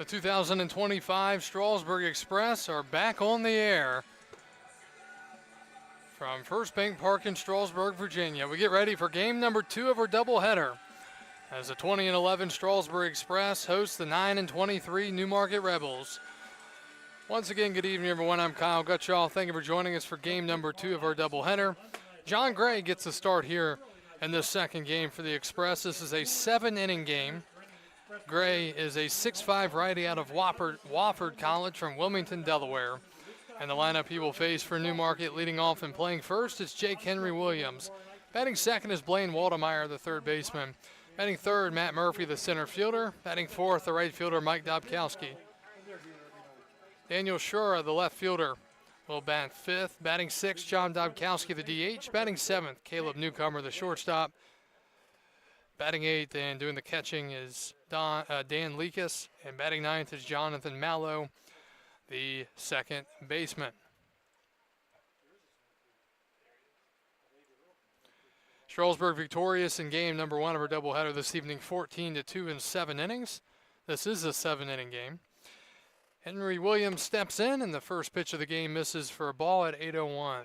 The 2025 Strasburg Express are back on the air from First Bank Park in Strasburg, Virginia. We get ready for game number 2 of our doubleheader as the 20-11 Strasburg Express hosts the 9-23 Newmarket Rebels. Once again, good evening, everyone. I'm Kyle Gutschall. Thank you for joining us for game number 2 of our doubleheader. John Gray gets the start here in this second game for the Express. This is a 7-inning game. Gray is a 6'5" righty out of Wofford College from Wilmington, Delaware. And the lineup he will face for Newmarket leading off and playing first is Jake Henry Williams. Batting second is Blaine Waldemeyer, the third baseman. Batting third, Matt Murphy, the center fielder. Batting fourth, the right fielder, Mike Dobkowski. Daniel Shura, the left fielder, will bat fifth. Batting sixth, John Dobkowski, the DH. Batting seventh, Caleb Newcomer, the shortstop. Batting eighth and doing the catching is Dan Leakus. And batting ninth is Jonathan Mallow, the second baseman. Strasburg victorious in game number 1 of our doubleheader this evening, 14-2 in 7 innings. This is a 7-inning game. Henry Williams steps in, and the first pitch of the game misses for a ball at 8:01.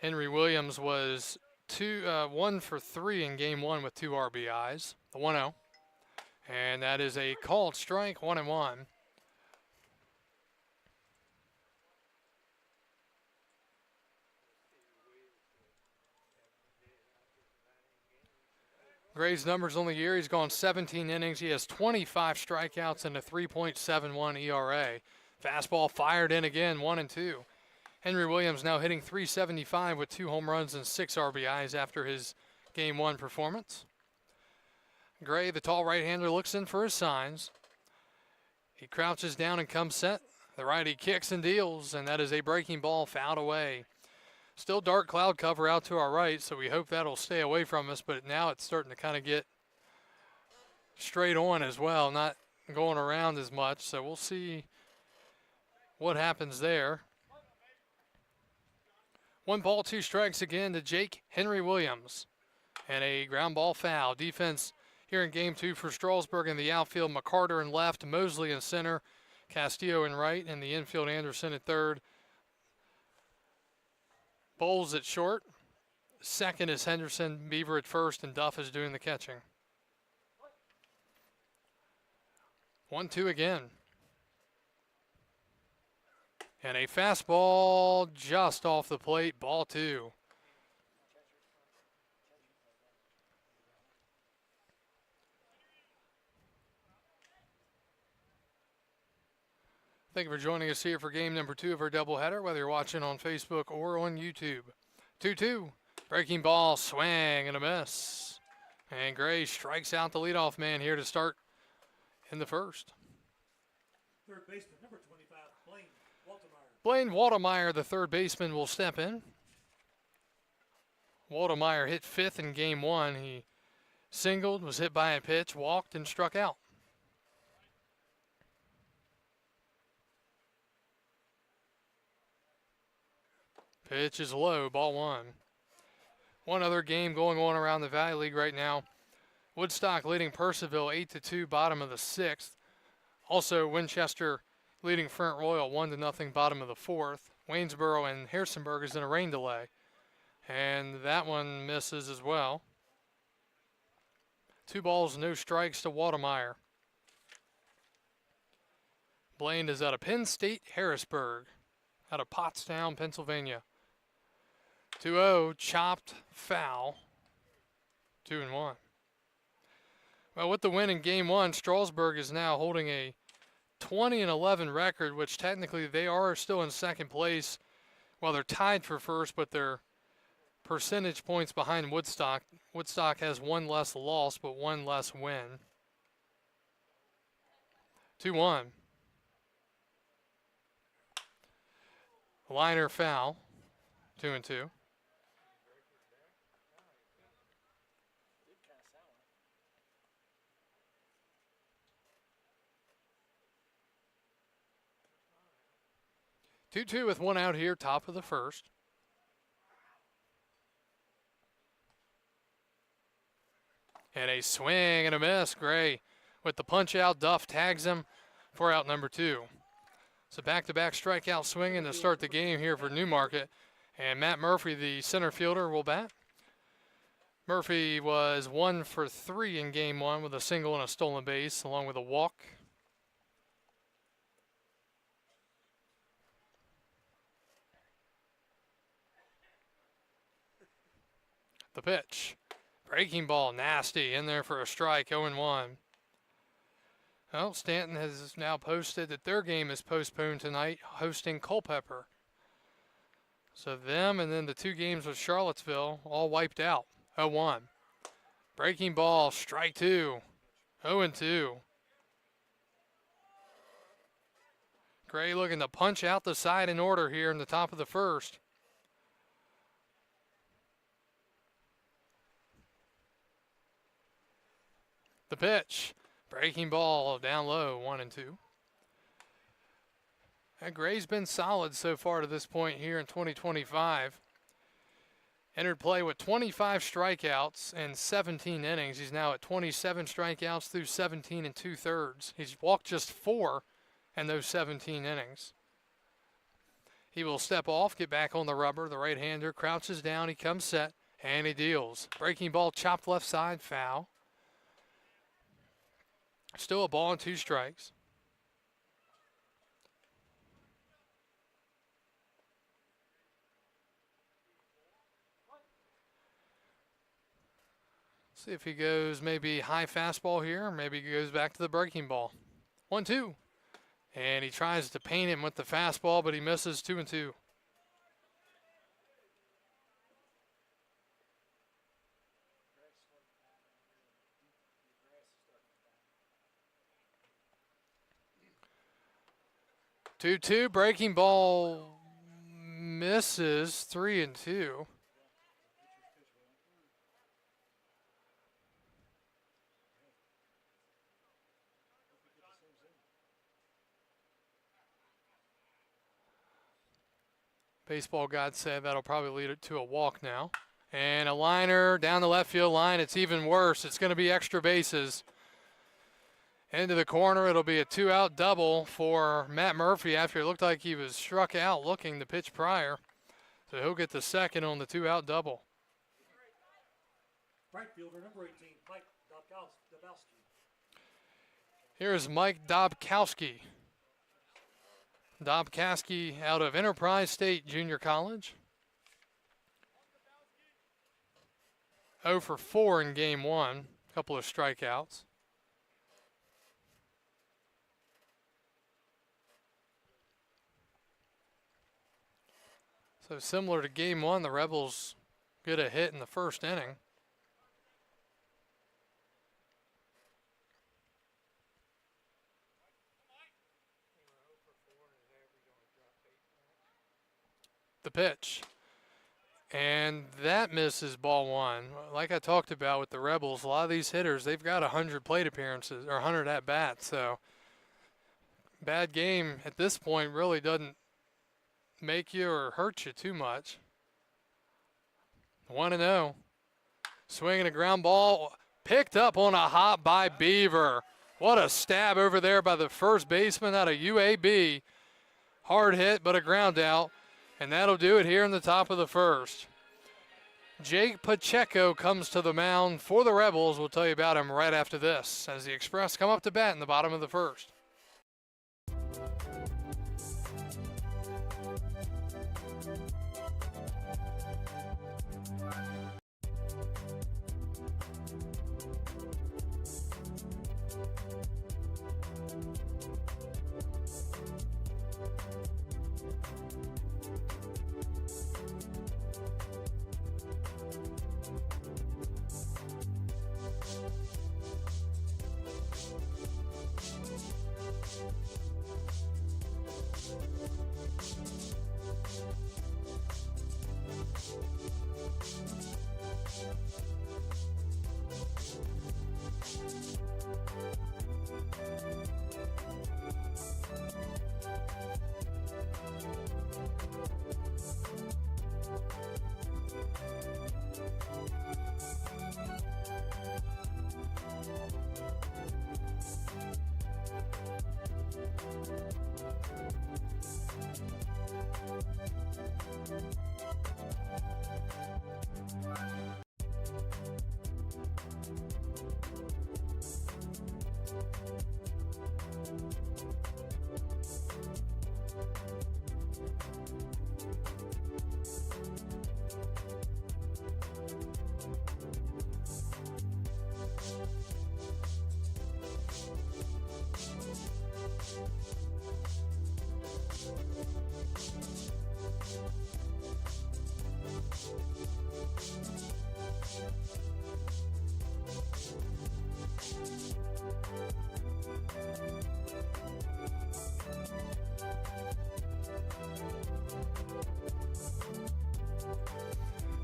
Henry Williams was 1 for 3 in game 1 with 2 RBIs, the 1-0. And that is a called strike, 1-1. Gray's numbers on the year, he's gone 17 innings. He has 25 strikeouts and a 3.71 ERA. Fastball fired in again, 1-2. Henry Williams now hitting .375 with 2 home runs and 6 RBIs after his Game 1 performance. Gray, the tall right-hander, looks in for his signs. He crouches down and comes set. The righty kicks and deals, and that is a breaking ball fouled away. Still dark cloud cover out to our right, so we hope that'll stay away from us, but now it's starting to kind of get straight on as well, not going around as much, so we'll see what happens there. 1 ball, 2 strikes again to Jake Henry Williams. And a ground ball foul. Defense here in game 2 for Strasburg in the outfield. McCarter in left, Mosley in center, Castillo in right, and the infield Anderson at third. Bowles at short. Second is Henderson, Beaver at first, and Duff is doing the catching. 1-2 again. And a fastball just off the plate, ball 2. Thank you for joining us here for game number 2 of our doubleheader, whether you're watching on Facebook or on YouTube. 2-2, breaking ball, swing and a miss. And Gray strikes out the leadoff man here to start in the first. Third baseman, number 25, Blaine Waldemeyer. Blaine Waldemeyer, the third baseman, will step in. Waldemeyer hit 5th in game 1. He singled, was hit by a pitch, walked, and struck out. Pitch is low, ball 1. One other game going on around the Valley League right now. Woodstock leading Purcellville 8-2, bottom of the 6th. Also, Winchester leading Front Royal 1-0, bottom of the 4th. Waynesboro and Harrisonburg is in a rain delay. And that one misses as well. 2 balls, no strikes to Waldemeyer. Blaine is out of Penn State Harrisburg, out of Pottstown, Pennsylvania. 2-0, chopped, foul, 2-1. Well, with the win in game 1, Strasburg is now holding a 20-11 record, which technically they are still in second place. Well, they're tied for first, but they're percentage points behind Woodstock. Woodstock has 1 less loss, but 1 less win. 2-1. Liner foul, 2-2. 2-2 with 1 out here, top of the first. And a swing and a miss. Gray with the punch out. Duff tags him for out number 2. So back-to-back strikeout swinging to start the game here for Newmarket. And Matt Murphy, the center fielder, will bat. Murphy was 1 for 3 in game 1 with a single and a stolen base, along with a walk. The pitch. Breaking ball, nasty, in there for a strike, 0-1. Well, Stanton has now posted that their game is postponed tonight, hosting Culpeper. So them and then the 2 games with Charlottesville all wiped out, 0-1. Breaking ball, strike 2, 0-2. Gray looking to punch out the side in order here in the top of the first. The pitch, breaking ball down low, 1-2. And Gray's been solid so far to this point here in 2025. Entered play with 25 strikeouts and 17 innings. He's now at 27 strikeouts through 17 2/3. He's walked just 4 in those 17 innings. He will step off, get back on the rubber. The right-hander crouches down, he comes set, and he deals. Breaking ball chopped left side, foul. Still a ball and 2 strikes. See if he goes maybe high fastball here, or maybe he goes back to the breaking ball. 1-2. And he tries to paint him with the fastball, but he misses, 2-2. Two, breaking ball misses, 3-2. Baseball God said that'll probably lead it to a walk now. And a liner down the left field line. It's even worse. It's going to be extra bases. Into the corner, it'll be a 2-out double for Matt Murphy after it looked like he was struck out looking the pitch prior. So he'll get the second on the 2-out double. Right fielder, number 18, Mike Dobowski. Here's Mike Dobkowski. Dobkowski out of Enterprise State Junior College. 0 for 4 in game 1, a couple of strikeouts. So similar to game 1, the Rebels get a hit in the first inning. The pitch. And that misses, ball 1. Like I talked about with the Rebels, a lot of these hitters, they've got 100 plate appearances or 100 at-bats. So bad game at this point really doesn't make you or hurt you too much. 1-0. Swinging a ground ball. Picked up on a hop by Beaver. What a stab over there by the first baseman out of UAB. Hard hit, but a ground out. And that'll do it here in the top of the first. Jake Pacheco comes to the mound for the Rebels. We'll tell you about him right after this as the Express come up to bat in the bottom of the first.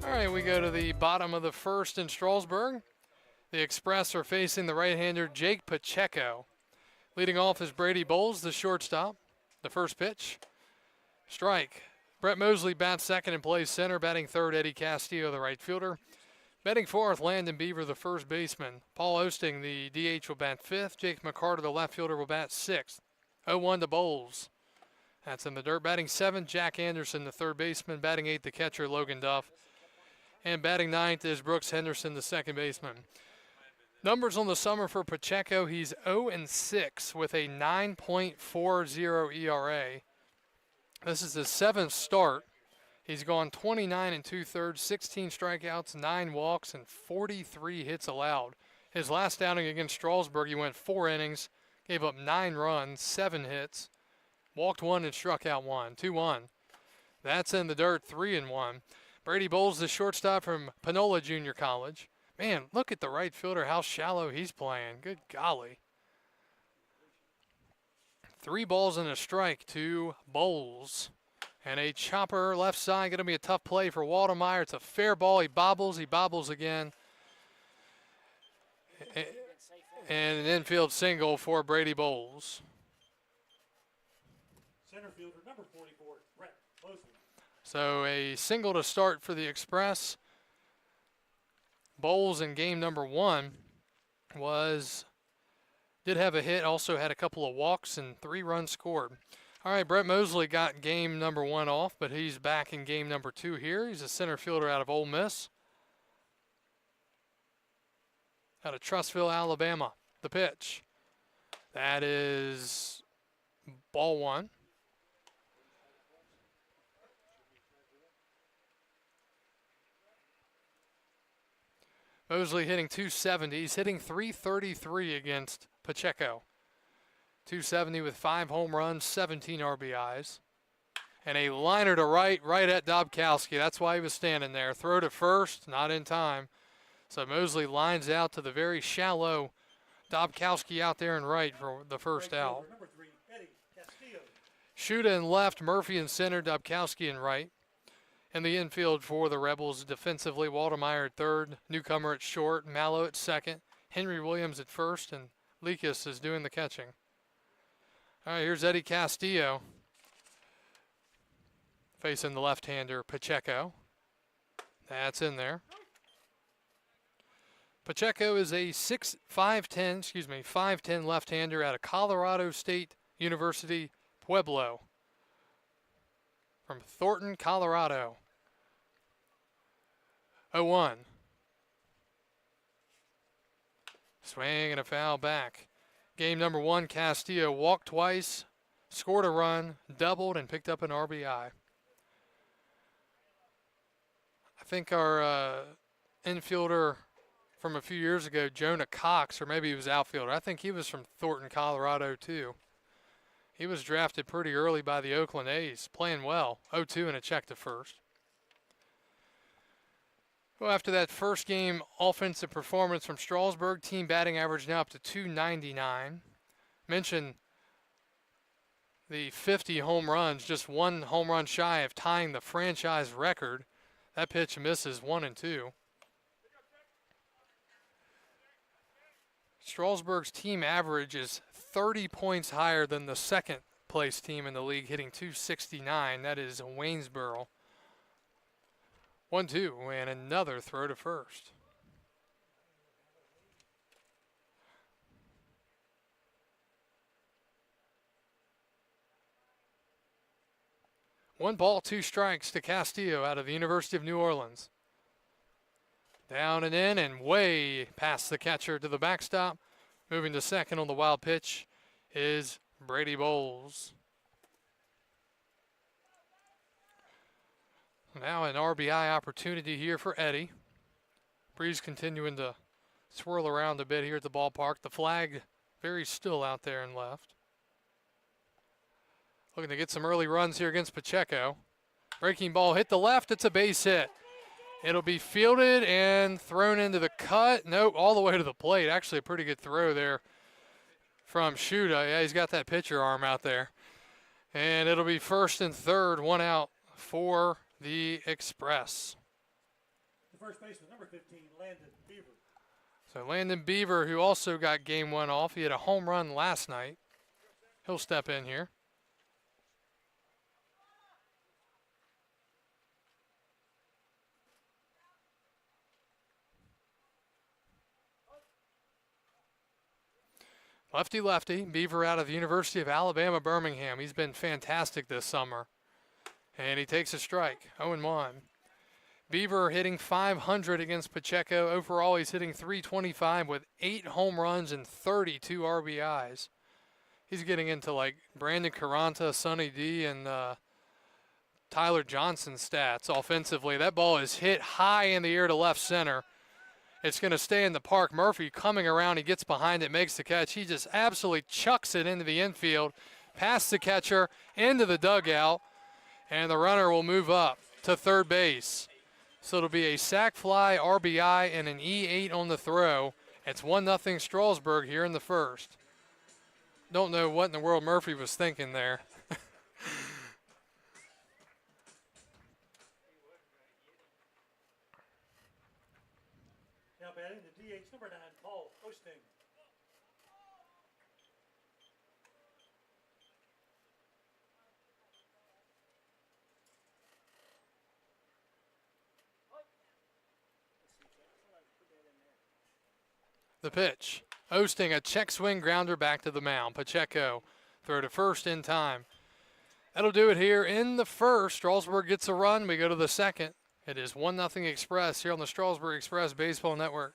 All right, we go to the bottom of the first in Strasburg. The Express are facing the right-hander Jake Pacheco. Leading off is Brady Bowles, the shortstop. The first pitch, strike. Brett Mosley bats second and plays center. Batting third, Eddie Castillo, the right fielder. Batting fourth, Landon Beaver, the first baseman. Paul Osting, the DH, will bat fifth. Jake McCarter, the left fielder, will bat sixth. 0-1 to Bowles. That's in the dirt. Batting seventh, Jack Anderson, the third baseman. Batting eighth, the catcher, Logan Duff. And batting ninth is Brooks Henderson, the second baseman. Numbers on the summer for Pacheco, he's 0-6 with a 9.40 ERA. This is his seventh start. He's gone 29 2/3, 16 strikeouts, 9 walks, and 43 hits allowed. His last outing against Strasburg, he went 4 innings, gave up 9 runs, 7 hits, walked 1 and struck out 1, 2-1. That's in the dirt, 3-1. Brady Bowles, the shortstop from Panola Junior College. Man, look at the right fielder, how shallow he's playing. Good golly. 3 balls and a strike to Bowles. And a chopper left side, going to be a tough play for Waldemeyer. It's a fair ball. He bobbles again. And an infield single for Brady Bowles. Center fielder number 44, Brett Mosley. So a single to start for the Express. Bowles in game number 1 did have a hit, also had a couple of walks and 3 runs scored. All right, Brett Mosley got game number 1 off, but he's back in game number 2 here. He's a center fielder out of Ole Miss, out of Trussville, Alabama. The pitch. That is ball 1. Mosley hitting .270. He's hitting .333 against Pacheco. .270 with 5 home runs, 17 RBIs. And a liner to right at Dobkowski. That's why he was standing there. Throw to first, not in time. So Mosley lines out to the very shallow Dobkowski out there and right for the first out. Number 3, Eddie Castillo. Shuda in left, Murphy in center, Dobkowski in right. In the infield for the Rebels defensively, Waldemeyer at third, newcomer at short, Mallow at second, Henry Williams at first, and Lekas is doing the catching. All right, here's Eddie Castillo facing the left-hander Pacheco. That's in there. Pacheco is a 5'10" left-hander out of Colorado State University, Pueblo. From Thornton, Colorado. 0-1. Swing and a foul back. Game number 1, Castillo walked twice, scored a run, doubled, and picked up an RBI. I think our infielder from a few years ago, Jonah Cox, or maybe he was outfielder. I think he was from Thornton, Colorado, too. He was drafted pretty early by the Oakland A's, playing well. 0-2 and a check to first. Well, after that first game offensive performance from Strasburg, team batting average now up to .299. Mentioned the 50 home runs, just 1 home run shy of tying the franchise record. That pitch misses 1-2. Strasburg's team average is 30 points higher than the second place team in the league, hitting .269. That is Waynesboro. 1-2, and another throw to first. One ball, 2 strikes to Castillo out of the University of New Orleans. Down and in and way past the catcher to the backstop. Moving to second on the wild pitch is Brady Bowles. Now an RBI opportunity here for Eddie. Breeze continuing to swirl around a bit here at the ballpark. The flag very still out there and left. Looking to get some early runs here against Pacheco. Breaking ball hit the left. It's a base hit. It'll be fielded and thrown into the cut. Nope, all the way to the plate. Actually a pretty good throw there from Shuda. Yeah, he's got that pitcher arm out there. And it'll be first and third, 1 out for the Express. first baseman, number 15, Landon Beaver. So Landon Beaver, who also got game one off, he had a home run last night. He'll step in here. Lefty-lefty, Beaver out of the University of Alabama, Birmingham. He's been fantastic this summer. And he takes a strike, 0-1. Beaver hitting .500 against Pacheco. Overall, he's hitting .325 with 8 home runs and 32 RBIs. He's getting into like Brandon Carranza, Sonny D, and Tyler Johnson stats offensively. That ball is hit high in the air to left center. It's going to stay in the park. Murphy coming around. He gets behind it, makes the catch. He just absolutely chucks it into the infield, past the catcher, into the dugout, and the runner will move up to third base. So it'll be a sac fly, RBI, and an E8 on the throw. It's 1-0 Strasburg here in the first. Don't know what in the world Murphy was thinking there. Now batting the DH, number 9, Paul Osting. The pitch. Osting, a check swing grounder back to the mound. Pacheco, throw to first in time. That'll do it here in the first. Strasburg gets a run. We go to the second. It is 1-0 Express here on the Strasburg Express Baseball Network.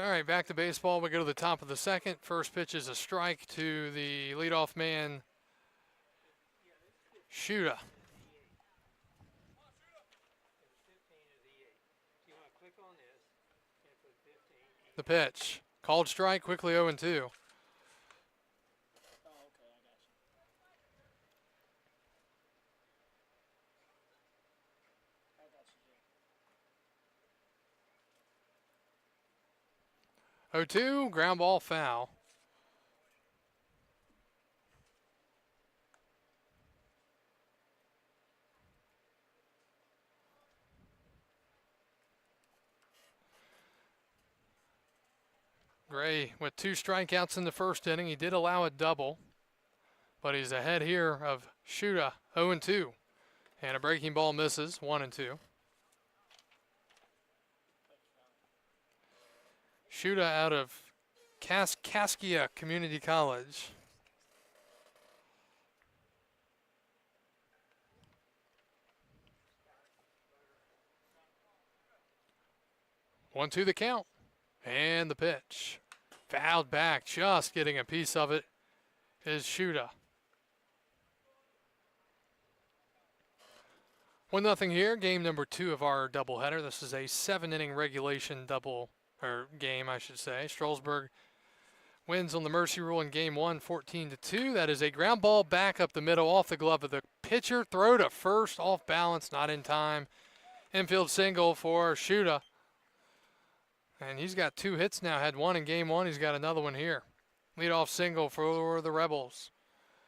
All right, back to baseball. We go to the top of the second. First pitch is a strike to the leadoff man, Shuda. The pitch. Called strike, quickly 0-2. Oh, 2, ground ball foul. Gray with 2 strikeouts in the first inning. He did allow a double, but he's ahead here of Shuda, 0-2. And a breaking ball misses, 1-2. Shuda out of Kaskaskia Community College. 1-2 the count. And the pitch. Fouled back, just getting a piece of it is Shuda. 1-0 here, game number 2 of our doubleheader. This is a 7-inning regulation game, I should say. Strasburg wins on the mercy rule in game 1, 14-2. That is a ground ball back up the middle off the glove of the pitcher. Throw to first, off balance, not in time. Infield single for Shuda. And he's got 2 hits now. Had 1 in game 1. He's got another one here. Leadoff single for the Rebels.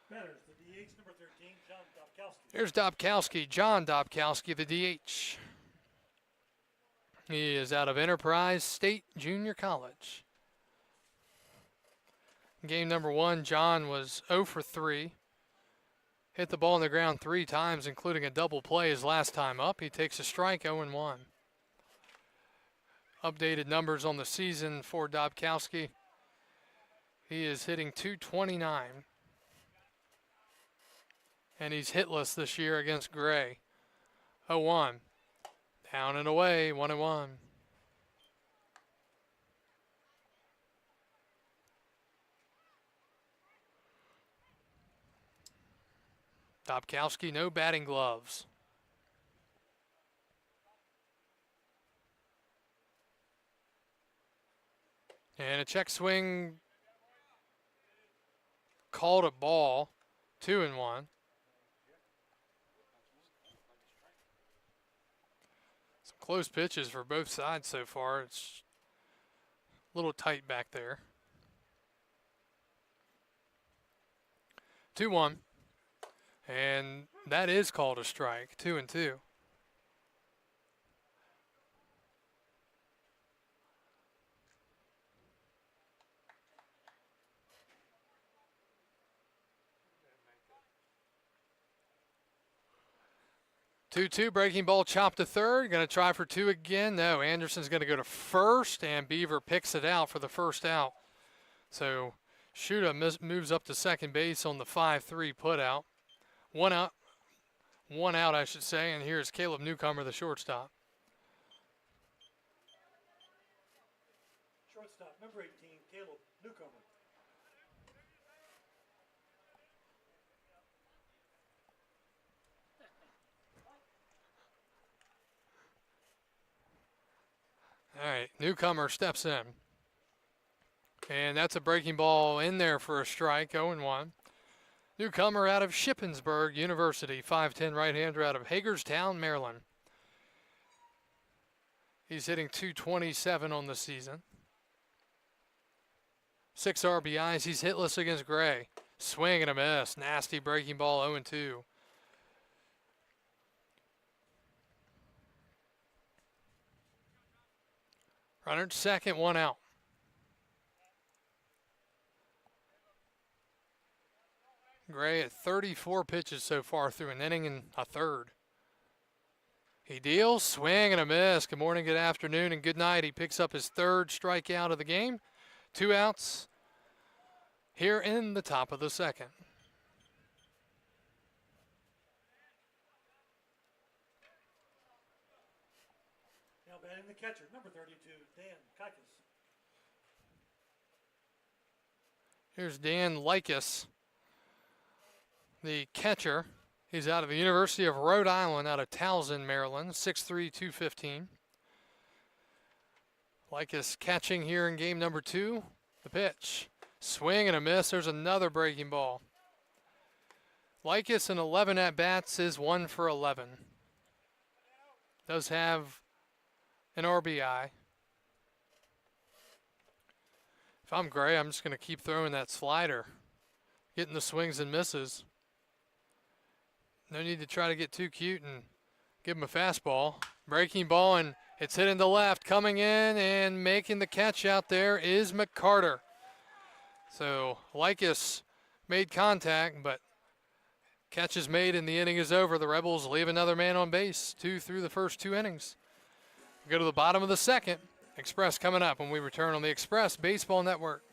Batters, the DH, number 13, John Dobkowski. Here's Dobkowski, John Dobkowski, the DH. He is out of Enterprise State Junior College. Game number 1, John was 0 for 3. Hit the ball on the ground 3 times, including a double play his last time up. He takes a strike, 0-1. Updated numbers on the season for Dobkowski. He is hitting .229. And he's hitless this year against Gray. 0-1. Down and away, 1-1. Dobkowski, no batting gloves. And a check swing, called a ball, 2-1. Some close pitches for both sides so far. It's a little tight back there. 2-1. And that is called a strike, 2-2. Two, breaking ball chopped to third. Going to try for 2 again. No, Anderson's going to go to first, and Beaver picks it out for the first out. So Shuda moves up to second base on the 5-3 putout. One out, I should say, and here's Caleb Newcomer, the shortstop. Shortstop, number 18, Caleb Newcomer. All right, Newcomer steps in. And that's a breaking ball in there for a strike, 0-1. Newcomer out of Shippensburg University, 5'10" right-hander out of Hagerstown, Maryland. He's hitting .227 on the season. 6 RBIs. He's hitless against Gray. Swing and a miss. Nasty breaking ball, 0-2. Runner at second, 1 out. Gray at 34 pitches so far through an inning and a third. He deals, swing and a miss. Good morning, good afternoon, and good night. He picks up his 3rd strikeout of the game. 2 outs here in the top of the 2nd. Now batting the catcher, number 32, Dan Kikis. Here's Dan Likas, the catcher. He's out of the University of Rhode Island, out of Towson, Maryland, 6'3", 215. Likas catching here in game number 2. The pitch. Swing and a miss. There's another breaking ball. Likas in 11 at-bats is 1 for 11. Does have an RBI. If I'm Gray, I'm just going to keep throwing that slider, getting the swings and misses. No need to try to get too cute and give him a fastball. Breaking ball, and it's hitting to left. Coming in and making the catch out there is McCarter. So Likas made contact, but catch is made and the inning is over. The Rebels leave another man on base, 2 through the first 2 innings. We go to the bottom of the 2nd. Express coming up when we return on the Express Baseball Network.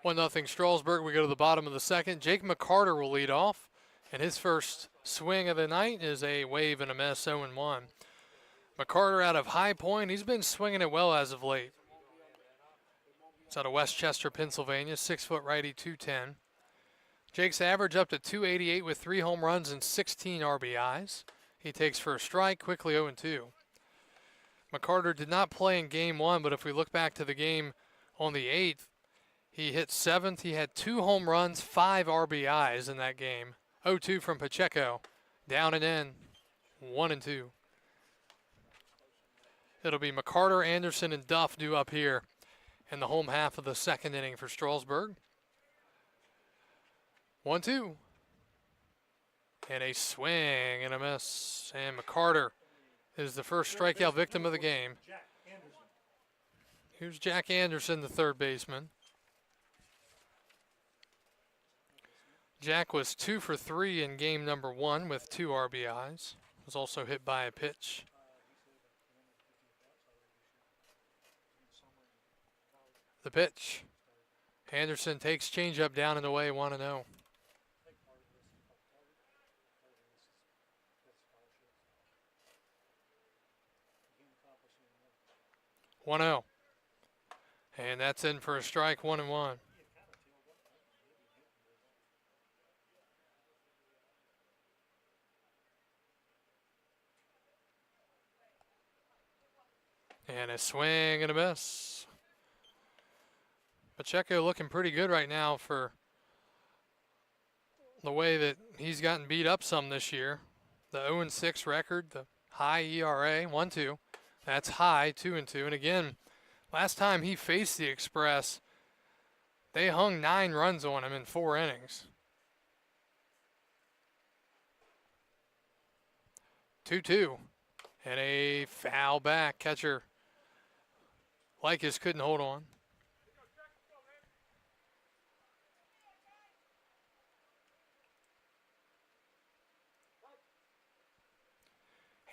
1-0 Strasburg. We go to the bottom of the second. Jake McCarter will lead off, and his first swing of the night is a wave and a miss, 0-1. McCarter out of High Point. He's been swinging it well as of late. It's out of Westchester, Pennsylvania, 6-foot righty, 210. Jake's average up to 288 with 3 home runs and 16 RBIs. He takes for a strike, quickly 0-2. McCarter did not play in game 1, but if we look back to the game on the 8th, he hit 7th. He had 2 home runs, 5 RBIs in that game. 0-2 from Pacheco. Down and in, 1-2. It'll be McCarter, Anderson, and Duff due up here in the home half of the second inning for Strasburg. 1-2. And a swing and a miss. And McCarter is the first strikeout victim of the game. Here's Jack Anderson, the third baseman. Jack was 2 for 3 in game number 1 with 2 RBIs. Was also hit by a pitch. The pitch. Anderson takes changeup down and away, 1-0. 1-0. And that's in for a strike, 1-1. And a swing and a miss. Pacheco looking pretty good right now for the way that he's gotten beat up some this year. The 0-6 record, the high ERA, 1-2. That's high, 2-2. And again, last time he faced the Express, they hung 9 runs on him in 4 innings. 2-2. And a foul back. Catcher Likas couldn't hold on.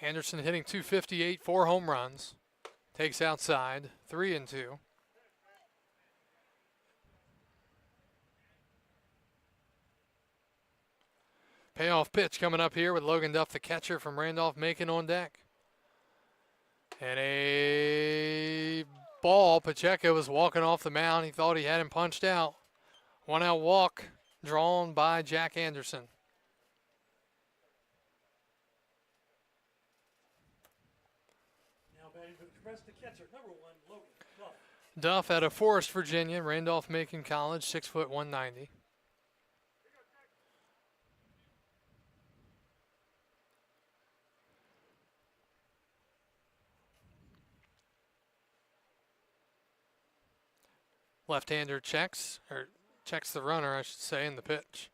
Anderson hitting .258, 4 home runs. Takes outside, 3-2. Payoff pitch coming up here with Logan Duff, the catcher from Randolph-Macon on deck. And a ball. Pacheco was walking off the mound. He thought he had him punched out. 1-out walk drawn by Jack Anderson. The catcher, number 1, Logan Duff. Duff out of Forest, Virginia, Randolph-Macon College, 6', 190. Left-hander checks the runner, I should say, in the pitch.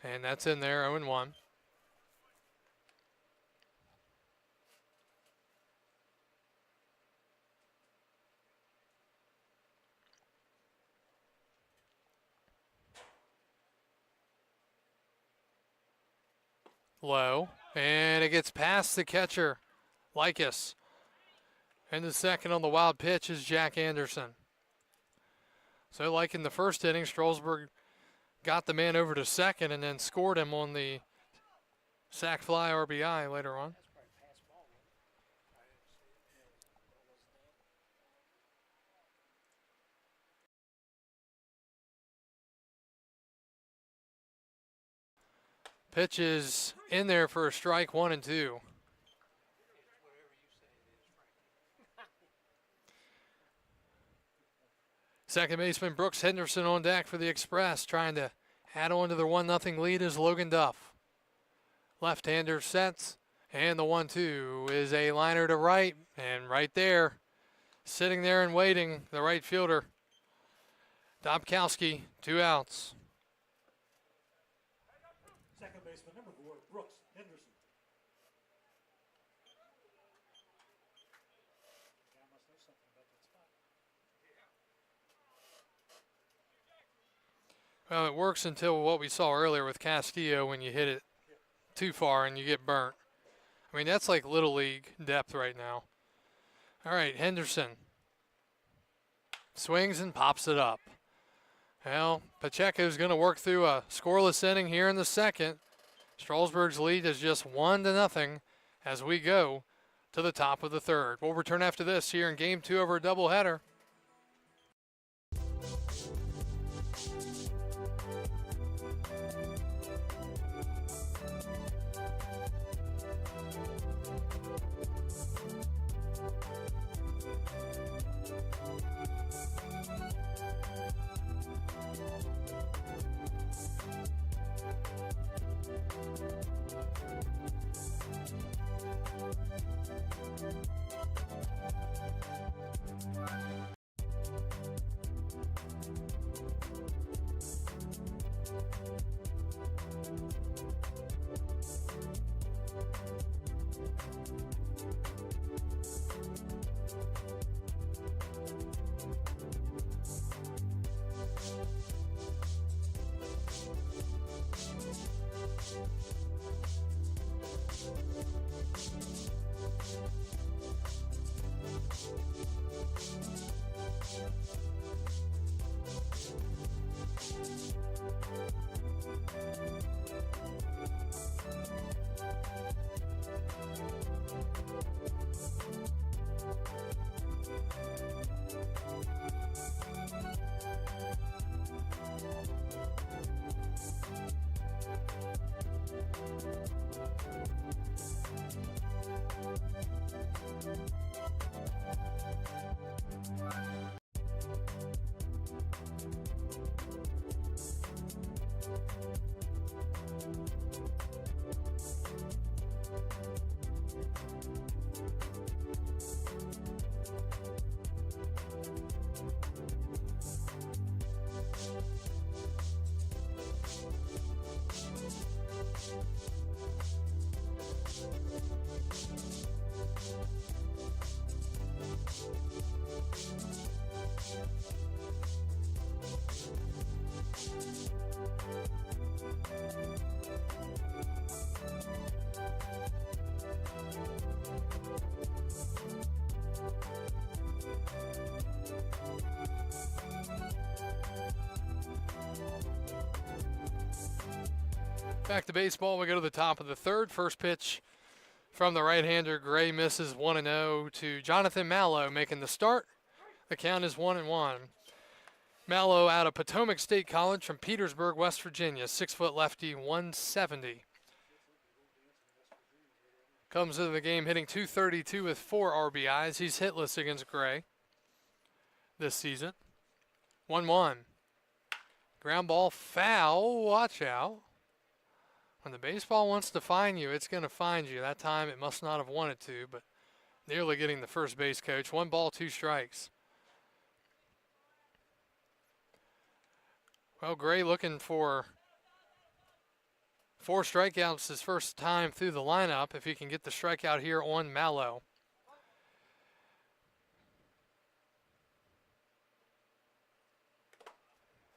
And that's in there, 0-1. Low, and it gets past the catcher, Likas. And the second on the wild pitch is Jack Anderson. So like in the first inning, Strasburg got the man over to second and then scored him on the sac fly RBI later on. Pitch is in there for a strike, 1-2. Second baseman Brooks Henderson on deck for the Express, trying to add on to their 1-0 lead is Logan Duff. Left-hander sets, and the 1-2 is a liner to right, and right there, sitting there and waiting, the right fielder, Dobkowski, 2 outs. Second baseman, number 4, Brooks Henderson. Well, it works until what we saw earlier with Castillo when you hit it too far and you get burnt. I mean, that's like Little League depth right now. All right, Henderson swings and pops it up. Well, Pacheco's going to work through a scoreless inning here in the second. Strasburg's lead is just 1-0 as we go to the top of the third. We'll return after this here in Game 2 of our doubleheader. Back to baseball, we go to the top of the third. First pitch from the right-hander, Gray misses 1-0 to Jonathan Mallow making the start. The count is 1-1. Mallow out of Potomac State College from Petersburg, West Virginia, 6-foot lefty, 170. Comes into the game hitting .232 with 4 RBIs. He's hitless against Gray this season. 1-1. Ground ball foul, watch out. When the baseball wants to find you, it's going to find you. That time it must not have wanted to, but nearly getting the first base coach. 1 ball, 2 strikes. Well, Gray looking for 4 strikeouts his first time through the lineup if he can get the strikeout here on Mallow.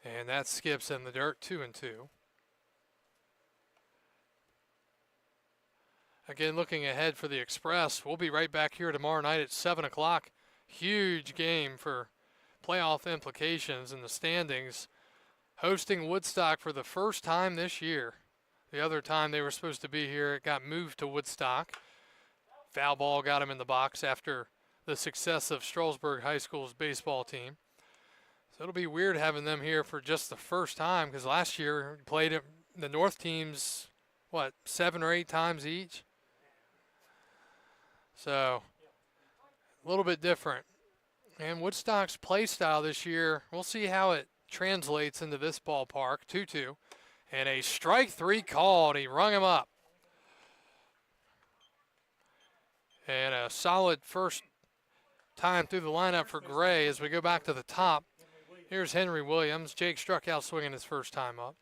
And that skips in the dirt, 2-2. Again, looking ahead for the Express, we'll be right back here tomorrow night at 7 o'clock. Huge game for playoff implications in the standings. Hosting Woodstock for the first time this year. The other time they were supposed to be here, it got moved to Woodstock. Foul ball got him in the box after the success of Strasburg High School's baseball team. So it'll be weird having them here for just the first time because last year we played the North teams, 7 or 8 times each? So a little bit different. And Woodstock's play style this year, we'll see how it translates into this ballpark. 2-2. And a strike 3 called. He rung him up. And a solid first time through the lineup for Gray as we go back to the top. Here's Henry Williams. Jake struck out swinging his first time up.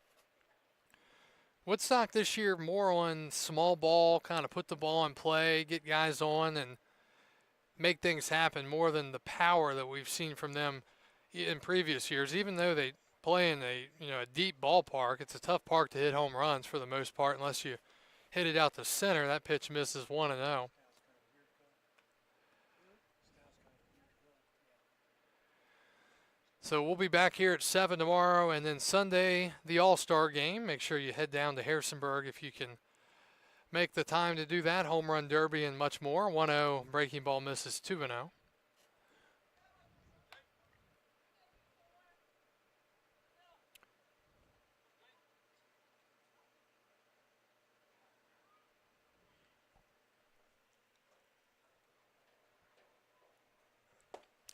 Woodstock this year more on small ball, kind of put the ball in play, get guys on, and make things happen more than the power that we've seen from them in previous years. Even though they play in a deep ballpark, it's a tough park to hit home runs for the most part unless you hit it out the center. That pitch misses 1-0. So we'll be back here at 7 tomorrow, and then Sunday, the All-Star game. Make sure you head down to Harrisonburg if you can make the time to do that. Home run derby and much more. 1-0 breaking ball misses 2-0.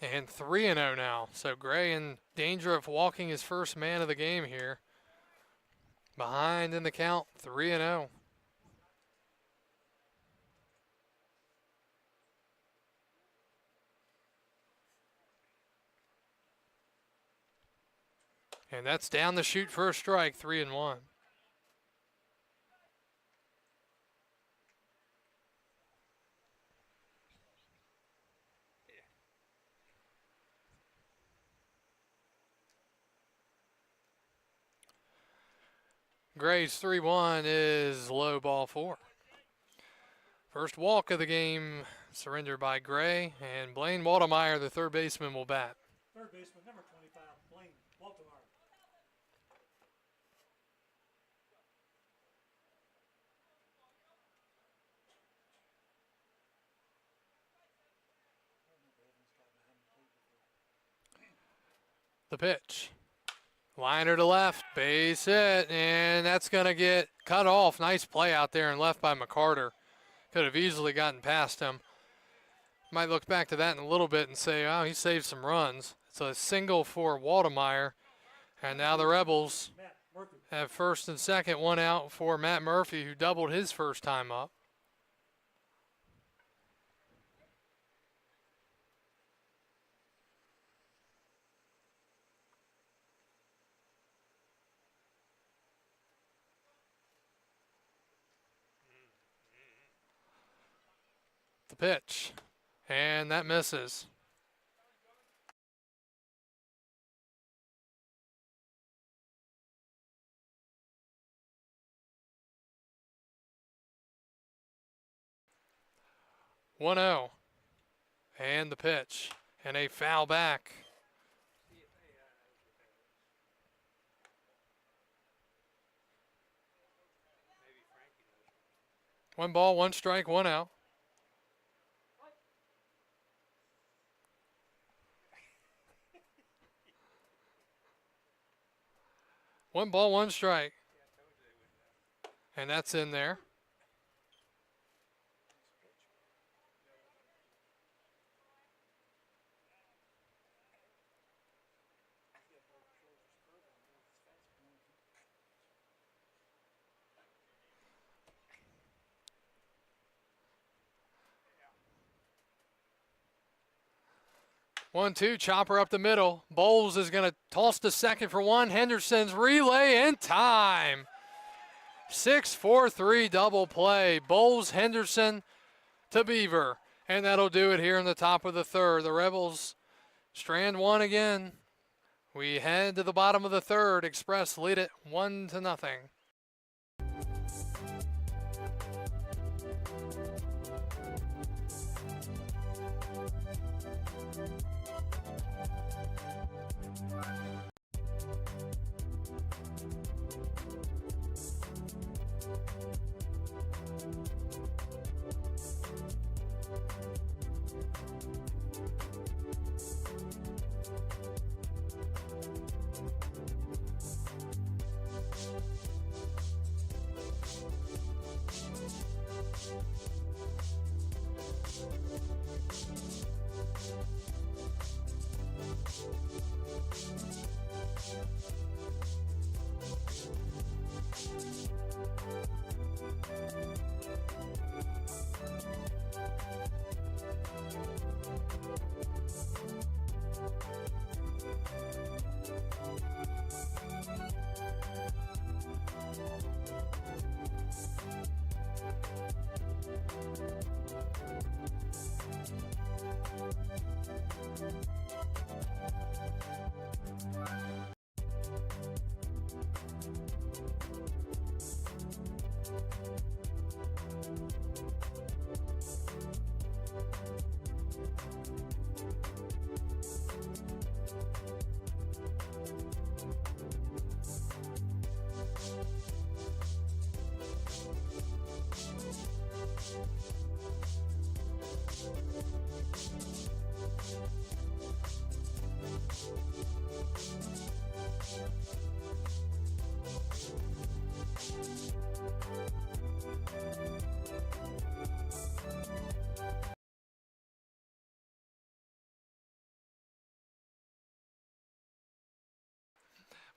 And 3-0 now. So Gray in danger of walking his first man of the game here. Behind in the count, 3-0. And that's down the chute for a strike, 3-1. Gray's 3-1 is low, ball 4. First walk of the game surrendered by Gray, and Blaine Waldemeyer, the third baseman, will bat. Third baseman, number 25, Blaine Baltimore. The pitch. Liner to left, base hit, and that's going to get cut off. Nice play out there and left by McCarter. Could have easily gotten past him. Might look back to that in a little bit and say, oh, he saved some runs. It's a single for Waldemeyer, and now the Rebels Matt Murphy. have first and second, one out for Matt Murphy, who doubled his first time up. The pitch, and that misses. One 0 and the pitch, and a foul back. One ball, one strike, one out. One ball, one strike. And that's in there. One, two, chopper up the middle. Bowles is going to toss to second for one. Henderson's relay in time. 6-4-3 double play. Bowles, Henderson to Beaver. And that'll do it here in the top of the third. The Rebels strand one again. We head to the bottom of the third. Express lead it 1-0.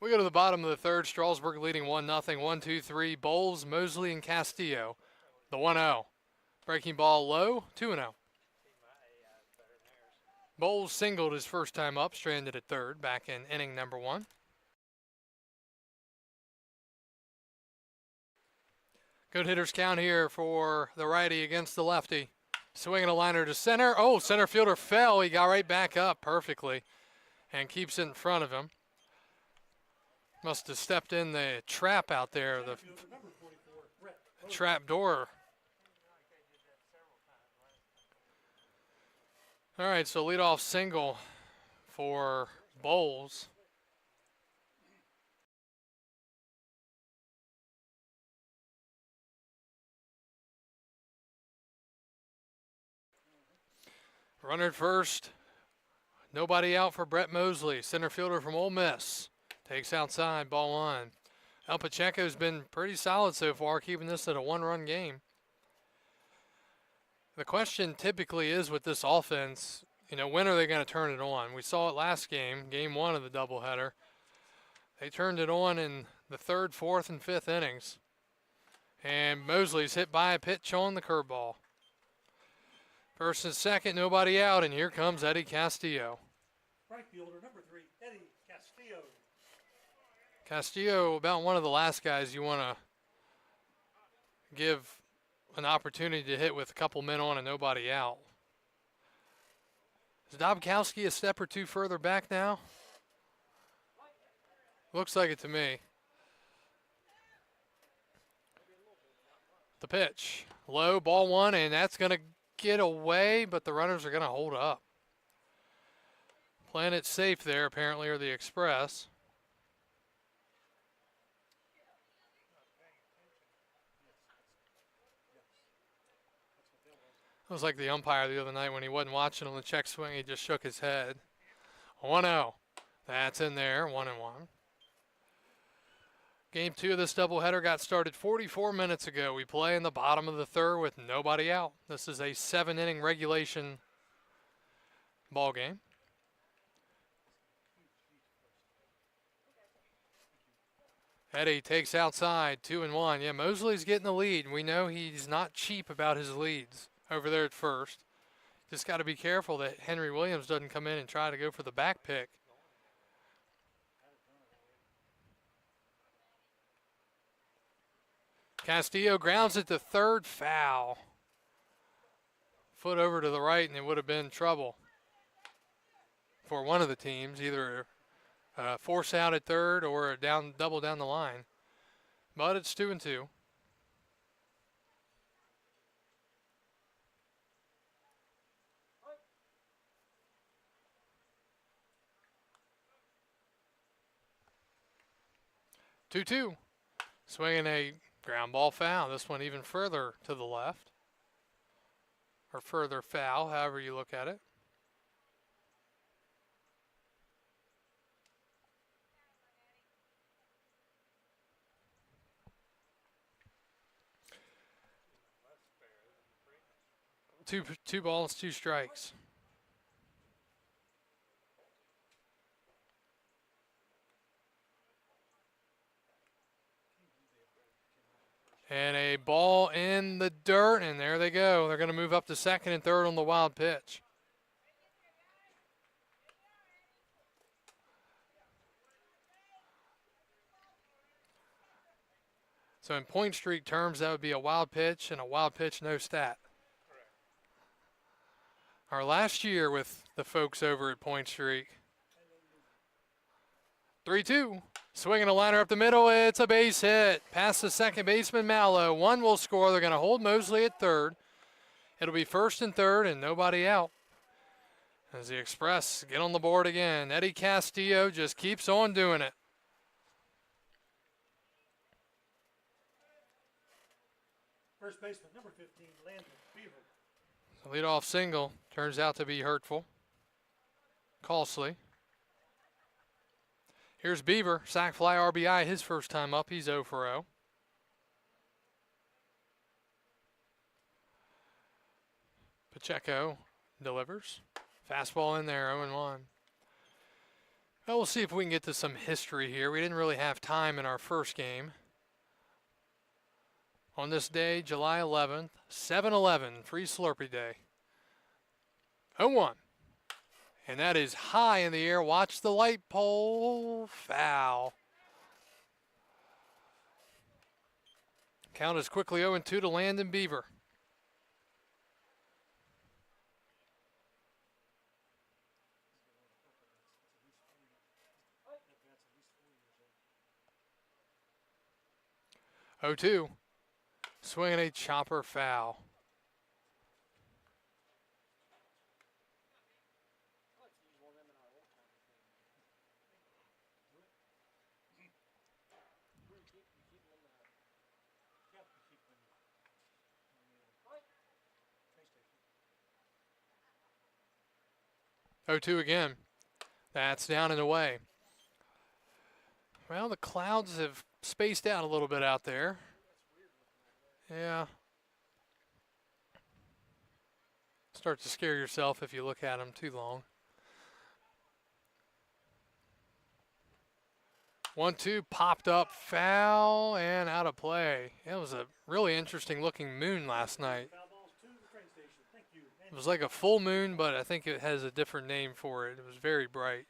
We go to the bottom of the third. Strasburg leading 1-0. 1, 2, 3. Bowles, Mosley, and Castillo. The 1-0. Breaking ball low. 2-0. Bowles singled his first time up, stranded at third, back in inning number 1. Good hitters count here for the righty against the lefty. Swinging a liner to center. Oh, center fielder fell. He got right back up perfectly and keeps it in front of him. Must have stepped in the trap out there, the trap door. All right, so leadoff single for Bowles. Runner at first. Nobody out for Brett Mosley, center fielder from Ole Miss. Takes outside, ball 1. El Pacheco's been pretty solid so far, keeping this at a 1-run game. The question typically is with this offense, when are they going to turn it on? We saw it last game, game 1 of the doubleheader. They turned it on in the 3rd, 4th, and 5th innings. And Mosley's hit by a pitch on the curveball. First and second, nobody out, and here comes Eddie Castillo. Right fielder, number 3, Eddie Castillo. Castillo, about one of the last guys you want to give an opportunity to hit with a couple men on and nobody out. Is Dobkowski a step or two further back now? Looks like it to me. The pitch. Low, ball 1, and that's going to get away, but the runners are going to hold up. Playing it safe there, apparently, are the Express. It was like the umpire the other night when he wasn't watching on the check swing. He just shook his head. 1-0. That's in there, 1-1. Game 2 of this doubleheader got started 44 minutes ago. We play in the bottom of the 3rd with nobody out. This is a 7-inning regulation ball game. Eddie takes outside, 2-1. Yeah, Mosley's getting the lead. We know he's not cheap about his leads over there at first. Just got to be careful that Henry Williams doesn't come in and try to go for the back pick. Castillo grounds it to third, foul. Foot over to the right, and it would have been trouble for one of the teams, either force out at third or double down the line. But it's 2-2. Two. Swinging a ground ball foul. This one even further to the left. Or further foul, however you look at it. Two balls, 2 strikes. And a ball in the dirt, and there they go. They're going to move up to second and third on the wild pitch. So in point streak terms, that would be a wild pitch and a wild pitch no stat. Our last year with the folks over at Point Streak. 3-2. Swinging a liner up the middle. It's a base hit. Past the second baseman, Mallow. One will score. They're going to hold Mosley at third. It'll be first and third and nobody out. As the Express get on the board again. Eddie Castillo just keeps on doing it. First baseman, number 15, Landon Beaver. The leadoff single turns out to be hurtful. Costly. Here's Beaver, sac fly RBI, his first time up. He's 0 for 0. Pacheco delivers. Fastball in there, 0-1. Well, we'll see if we can get to some history here. We didn't really have time in our first game. On this day, July 11th, 7-11, free Slurpee Day. 0-1. And that is high in the air. Watch the light pole. Foul. Count is quickly 0-2 to Landon Beaver. Oh, 2. Swinging a chopper foul. Oh, 2 again. That's down and away. Well, the clouds have spaced out a little bit out there. Yeah. Start to scare yourself if you look at them too long. 1-2 popped up, foul, and out of play. It was a really interesting looking moon last night. It was like a full moon, but I think it has a different name for it. It was very bright.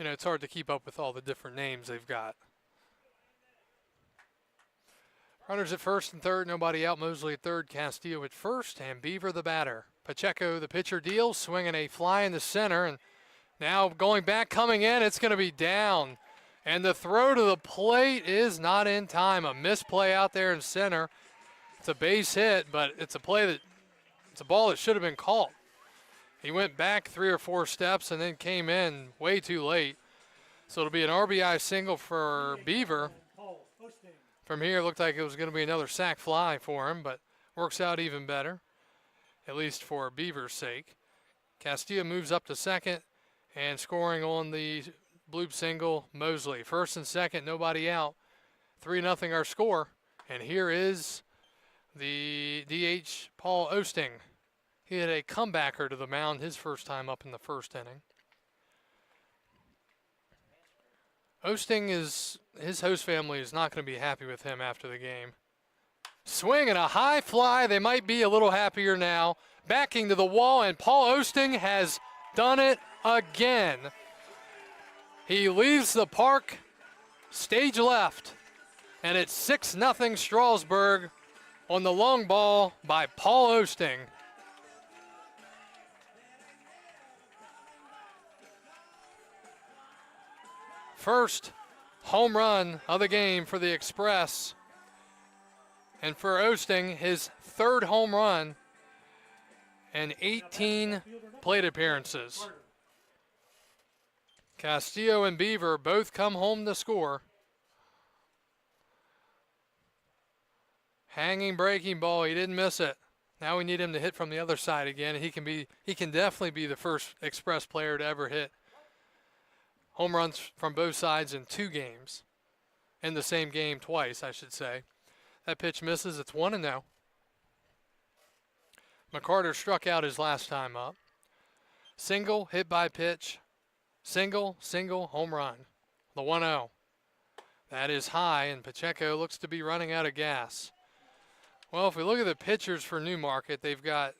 You know, it's hard to keep up with all the different names they've got. Runners at first and third, nobody out. Mosley at third, Castillo at first, and Beaver the batter. Pacheco, the pitcher, deals, swinging a fly in the center, and now going back, coming in, it's going to be down. And the throw to the plate is not in time. A misplay out there in center. It's a base hit, but it's a ball that should have been caught. He went back 3 or 4 steps and then came in way too late. So it'll be an RBI single for Beaver. From here, it looked like it was going to be another sac fly for him, but works out even better, at least for Beaver's sake. Castillo moves up to second, and scoring on the bloop single, Mosley. First and second, nobody out. 3-0 our score. And here is the DH, Paul Osting. He had a comebacker to the mound his first time up in the first inning. Osting his host family is not going to be happy with him after the game. Swing and a high fly. They might be a little happier now. Backing to the wall, and Paul Osting has done it again. He leaves the park, stage left, and it's 6-0 Strasburg on the long ball by Paul Osting. First home run of the game for the Express. And for Osting, his third home run and 18 plate appearances. Castillo and Beaver both come home to score. Hanging breaking ball, he didn't miss it. Now we need him to hit from the other side again. He can definitely be the first Express player to ever hit home runs from both sides in 2 games. In the same game twice, I should say. That pitch misses. It's 1-0. McCarter struck out his last time up. Single, hit by pitch. Single, home run. The 1-0. That is high, and Pacheco looks to be running out of gas. Well, if we look at the pitchers for Newmarket, they've got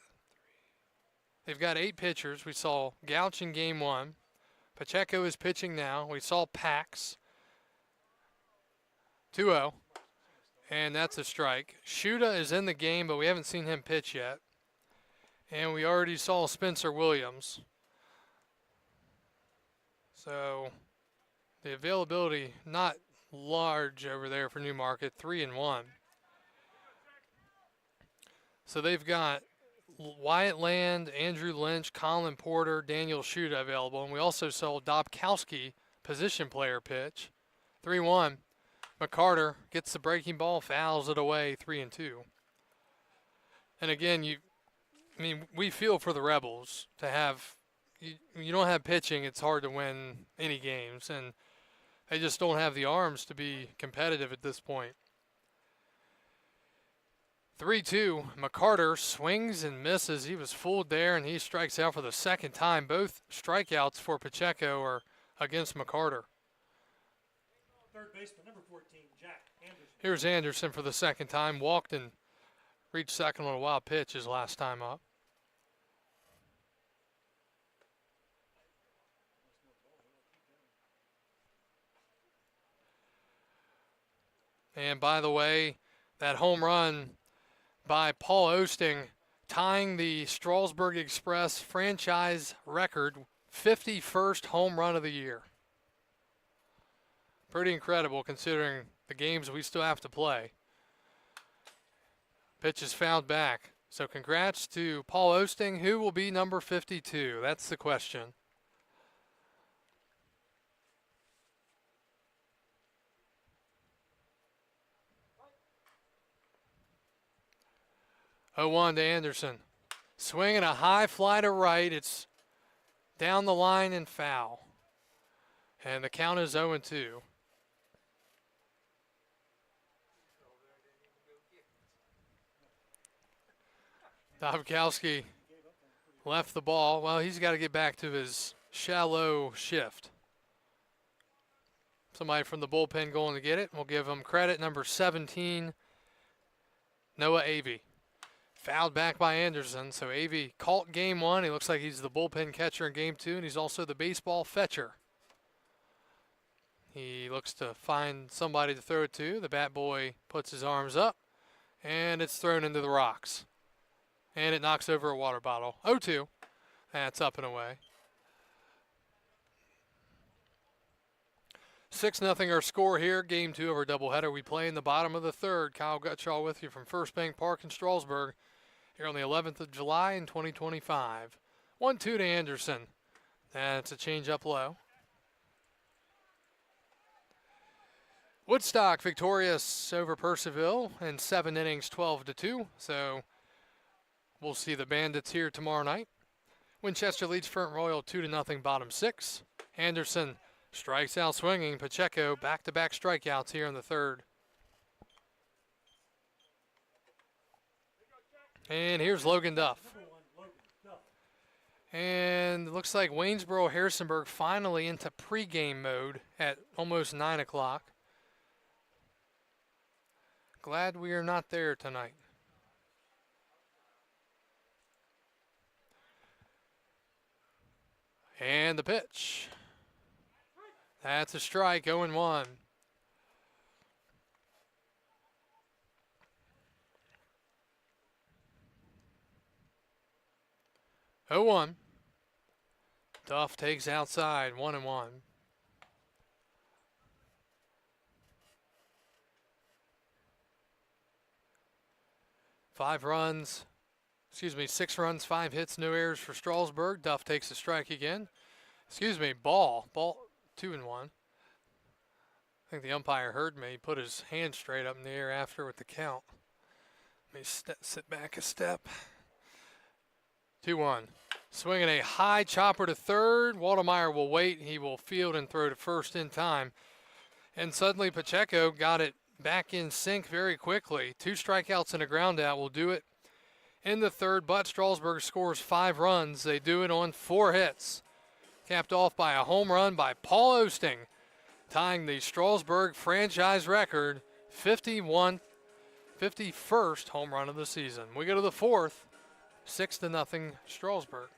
8 pitchers. We saw Gouch in game 1. Pacheco is pitching now. We saw Pax. 2-0. And that's a strike. Shuda is in the game, but we haven't seen him pitch yet. And we already saw Spencer Williams. So the availability not large over there for Newmarket, 3-1. So they've got Wyatt Land, Andrew Lynch, Colin Porter, Daniel Shuda available. And we also saw Dobkowski, position player, pitch. 3-1. McCarter gets the breaking ball, fouls it away, 3-2. And again, we feel for the Rebels to have, you don't have pitching, it's hard to win any games. And they just don't have the arms to be competitive at this point. 3-2. McCarter swings and misses. He was fooled there, and he strikes out for the second time. Both strikeouts for Pacheco are against McCarter. Third baseman, number 14, Jack Anderson. Here's Anderson for the second time. Walked and reached second on a wild pitch his last time up. And by the way, that home run by Paul Osting, tying the Strasburg Express franchise record, 51st home run of the year. Pretty incredible considering the games we still have to play. Pitch is fouled back. So congrats to Paul Osting. Who will be number 52? That's the question. Oh, 1 to Anderson. Swinging a high fly to right. It's down the line and foul. And the count is 0-2. Dobkowski left the ball. Well, he's got to get back to his shallow shift. Somebody from the bullpen going to get it. We'll give him credit. Number 17, Noah Avey. Fouled back by Anderson. So Avey caught game one. He looks like he's the bullpen catcher in game two, and he's also the baseball fetcher. He looks to find somebody to throw it to. The bat boy puts his arms up, and it's thrown into the rocks. And it knocks over a water bottle. 0-2. That's up and away. 6-0 our score here. Game two of our doubleheader. We play in the bottom of the third. Kyle Gutschall with you from First Bank Park in Strasburg here on the 11th of July in 2025. 1-2 to Anderson. That's a change up low. Woodstock victorious over Purcellville in 7 innings, 12-2. So we'll see the Bandits here tomorrow night. Winchester leads Front Royal 2-0 bottom six. Anderson strikes out swinging. Pacheco back-to-back strikeouts here in the third. And here's Logan Duff. And it looks like Waynesboro Harrisonburg finally into pregame mode at almost 9 o'clock. Glad we are not there tonight. And the pitch. That's a strike, 0-1. Duff takes outside, 1-1. Six runs, 5 hits, no errors for Strasburg. Duff takes a strike again. Ball 2-1. I think the umpire heard me. He put his hand straight up in the air after with the count. Let me sit back a step. 2-1. Swinging a high chopper to third. Waldemeyer will wait. He will field and throw to first in time. And suddenly Pacheco got it back in sync very quickly. 2 strikeouts and a ground out will do it in the third, but Strasburg scores 5 runs. They do it on 4 hits. Capped off by a home run by Paul Osting, tying the Strasburg franchise record, 51st home run of the season. We go to the fourth, 6-0 Strasburg.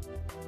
Newcomer.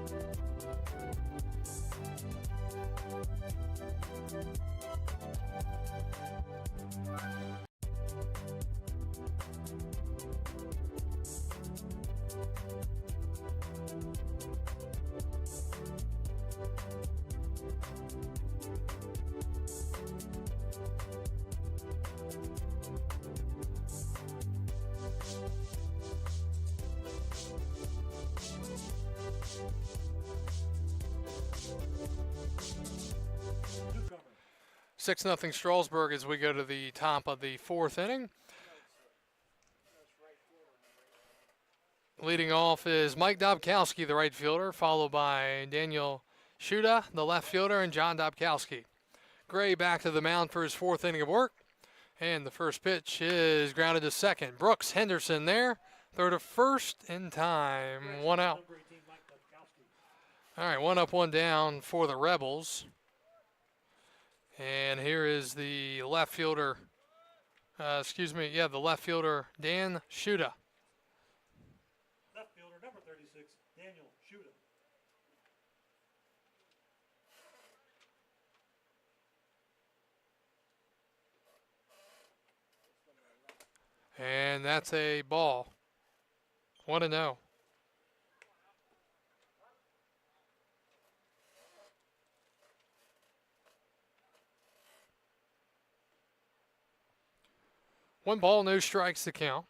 6-0 Strasburg as we go to the top of the fourth inning. Leading off is Mike Dobkowski, the right fielder, followed by Daniel Shuda, the left fielder, and John Dobkowski. Gray back to the mound for his fourth inning of work. And the first pitch is grounded to second. Brooks Henderson there. Throw to first in time. One out. Number 18, Mike Dobkowski. All right, 1 up, 1 down for the Rebels. And here is the left fielder, the left fielder, Dan Shuda. Left fielder, number 36, Daniel Shuda. And that's a ball. 1-0. One ball, no strikes to count.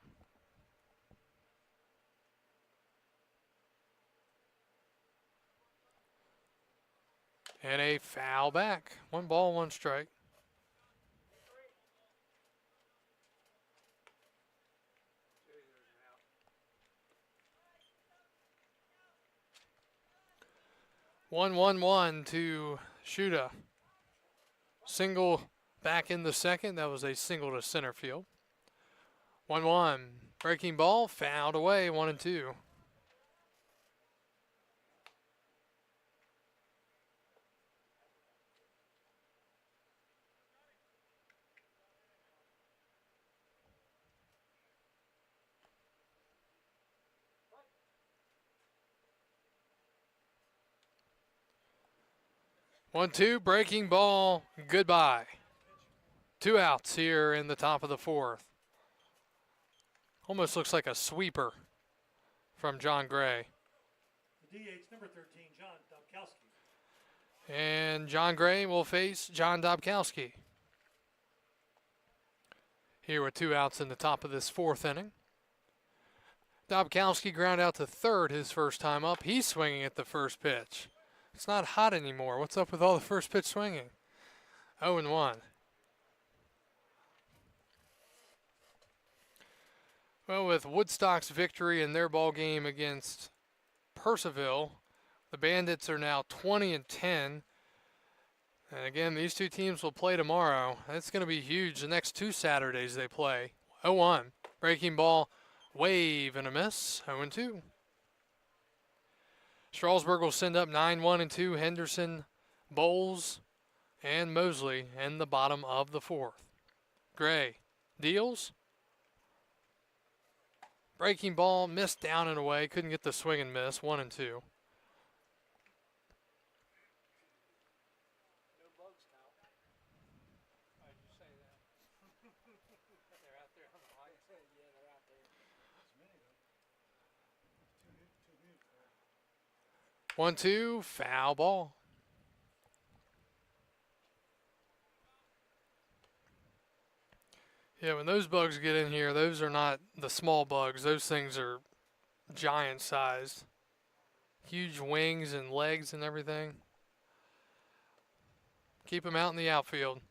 And a foul back. 1 ball, 1 strike. One to Shuda. Single back in the second. That was a single to center field. 1-1. Breaking ball, fouled away, 1-2. One, two, breaking ball, goodbye. 2 outs here in the top of the fourth. Almost looks like a sweeper from John Gray. The DH, number 13, John Dobkowski. And John Gray will face John Dobkowski. Here with 2 outs in the top of this fourth inning. Dobkowski ground out to third his first time up. He's swinging at the first pitch. It's not hot anymore. What's up with all the first pitch swinging? 0-1. Well, with Woodstock's victory in their ball game against Purcellville, the Bandits are now 20-10. And again, these two teams will play tomorrow. That's going to be huge the next 2 Saturdays they play. 0-1. Breaking ball, wave and a miss. 0-2. Strasburg will send up 9-1 and 2. Henderson, Bowles, and Mosley in the bottom of the fourth. Gray deals. Breaking ball, missed down and away. Couldn't get the swing and miss. 1-2. One, two, foul ball. Yeah, when those bugs get in here, those are not the small bugs. Those things are giant sized. Huge wings and legs and everything. Keep them out in the outfield.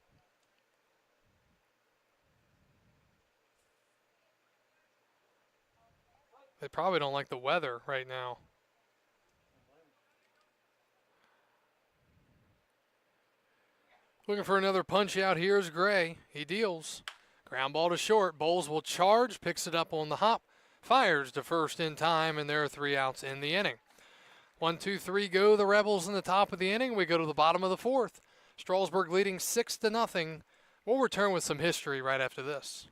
They probably don't like the weather right now. Looking for another punch out here is Gray. He deals. Ground ball to short. Bowles will charge, picks it up on the hop, fires to first in time, and there are 3 outs in the inning. 1, 2, 3 go the Rebels in the top of the inning. We go to the bottom of the fourth. Strasburg leading 6-0. We'll return with some history right after this.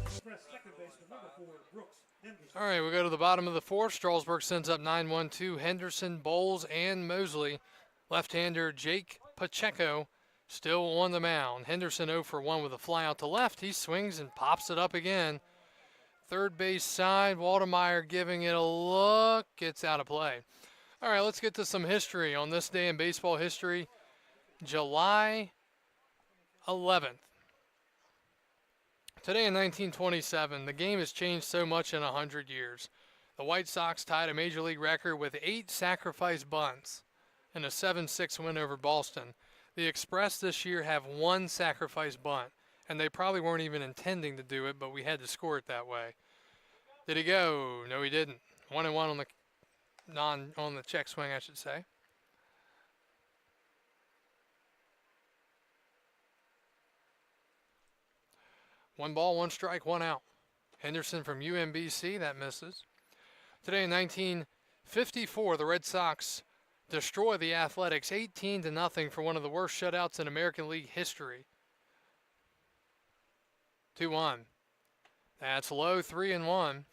Express second baseman, number 4, Brooks Henderson. All right, we go to the bottom of the fourth. Strasburg sends up 9-1-2. Henderson, Bowles, and Mosley. Left-hander Jake Pacheco still on the mound. Henderson 0 for 1 with a fly out to left. He swings and pops it up again. Third base side, Waldemeyer giving it a look. It's out of play. All right, let's get to some history on this day in baseball history. July 11th. Today in 1927, the game has changed so much in 100 years. The White Sox tied a Major League record with 8 sacrifice bunts in a 7-6 win over Boston. The Express this year have 1 sacrifice bunt, and they probably weren't even intending to do it, but we had to score it that way. Did he go? No, he didn't. 1-1 on the check swing, I should say. One ball, 1 strike, 1 out. Henderson from UMBC, that misses. Today in 1954, the Red Sox destroy the Athletics 18-0 for one of the worst shutouts in American League history. 2-1. That's low, 3-1.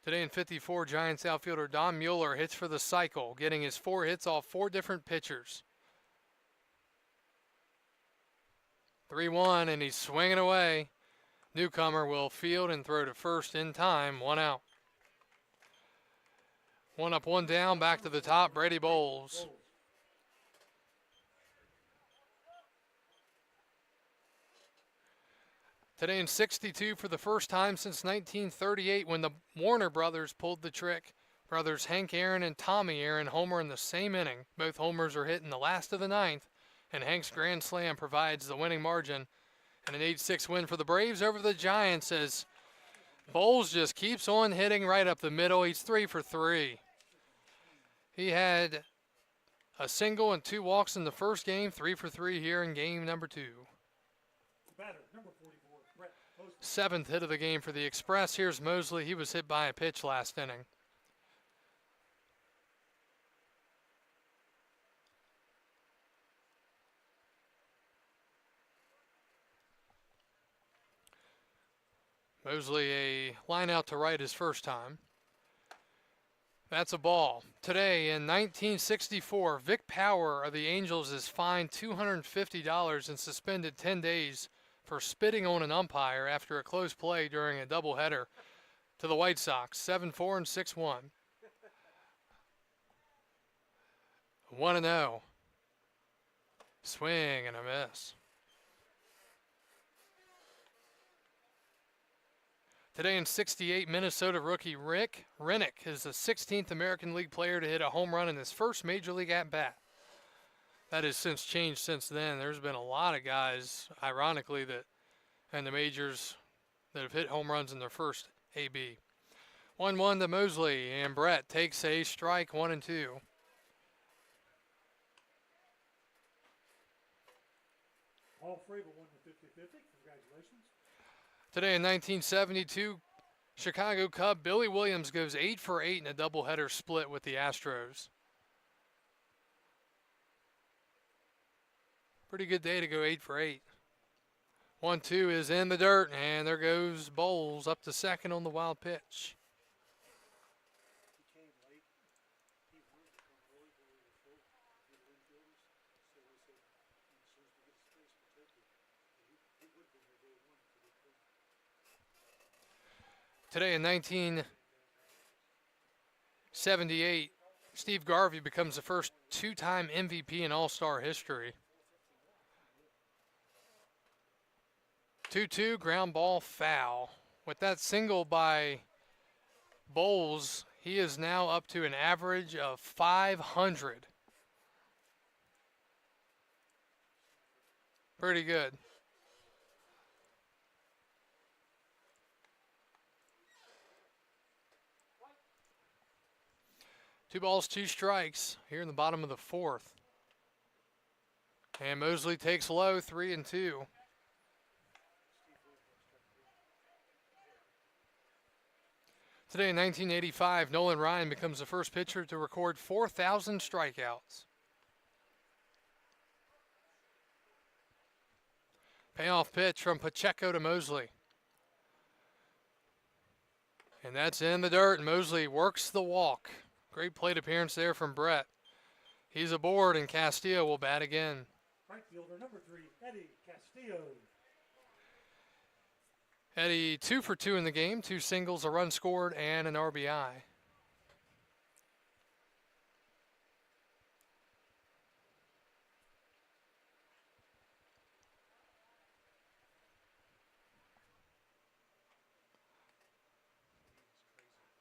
Today in 54, Giants outfielder Don Mueller hits for the cycle, getting his 4 hits off 4 different pitchers. 3-1, and he's swinging away. Newcomer will field and throw to first in time. 1 out. 1 up, 1 down, back to the top, Brady Bowles. Today in 62, for the first time since 1938, when the Warner brothers pulled the trick. Brothers Hank Aaron and Tommy Aaron homer in the same inning. Both homers are hit in the last of the 9th. And Hank's grand slam provides the winning margin. And an 8-6 win for the Braves over the Giants as Bowles just keeps on hitting right up the middle. He's 3 for 3. He had a single and 2 walks in the first game, 3 for 3 here in game number 2. Batter, number 44, Brett Mosley. 7th hit of the game for the Express. Here's Mosley. He was hit by a pitch last inning. Mosley a line out to right his first time. That's a ball. Today in 1964, Vic Power of the Angels is fined $250 and suspended 10 days for spitting on an umpire after a close play during a doubleheader to the White Sox, 7-4 and 6-1. 1-0. Swing and a miss. Today in 68, Minnesota rookie Rick Rennick is the 16th American League player to hit a home run in his first Major League at-bat. That has since changed since then. There's been a lot of guys, ironically, that in the majors that have hit home runs in their first AB. 1-1 to Mosley, and Brett takes a strike, 1-2. Paul Fravel won the 50-50. Congratulations. Today in 1972, Chicago Cub Billy Williams goes 8 for 8 in a doubleheader split with the Astros. Pretty good day to go 8 for 8. 1-2 is in the dirt, and there goes Bowles up to second on the wild pitch. He came late. He wanted to come early when we were full. He had infielders. So I said, as soon as we get a space, we'll take it. He would have been there day 1 if he didn't. Today in 1978, Steve Garvey becomes the first 2-time MVP in All-Star history. 2-2, ground ball, foul. With that single by Bowles, he is now up to an average of 500. Pretty good. Two balls, 2 strikes here in the bottom of the 4th. And Mosley takes low, 3-2. Today in 1985, Nolan Ryan becomes the first pitcher to record 4,000 strikeouts. Payoff pitch from Pacheco to Mosley. And that's in the dirt, and Mosley works the walk. Great plate appearance there from Brett. He's aboard, and Castillo will bat again. Right fielder number 3, Eddie Castillo. Eddie 2 for 2 in the game, 2 singles, a run scored, and an RBI.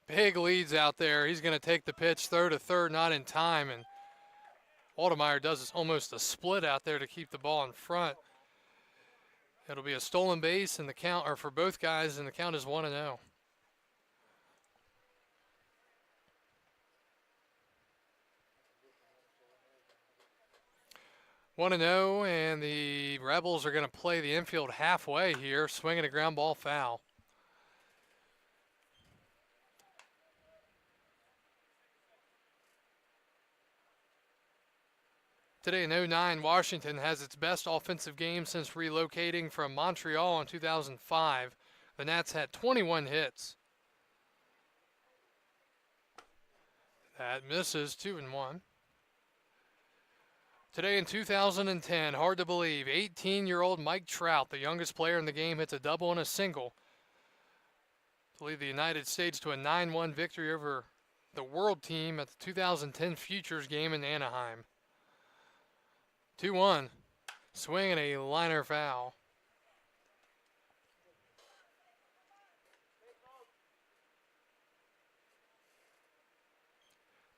Big leads out there. He's going to take the pitch, throw to third, not in time, and Altemeyer does almost a split out there to keep the ball in front. It'll be a stolen base, and the count, or for both guys, and the count is 1-0. And the Rebels are going to play the infield halfway here, swinging a ground ball foul. Today in 2009, Washington has its best offensive game since relocating from Montreal in 2005. The Nats had 21 hits. That misses, 2-1. Today in 2010, hard to believe, 18-year-old Mike Trout, the youngest player in the game, hits a double and a single to lead the United States to a 9-1 victory over the world team at the 2010 Futures game in Anaheim. 2-1, swing and a liner foul.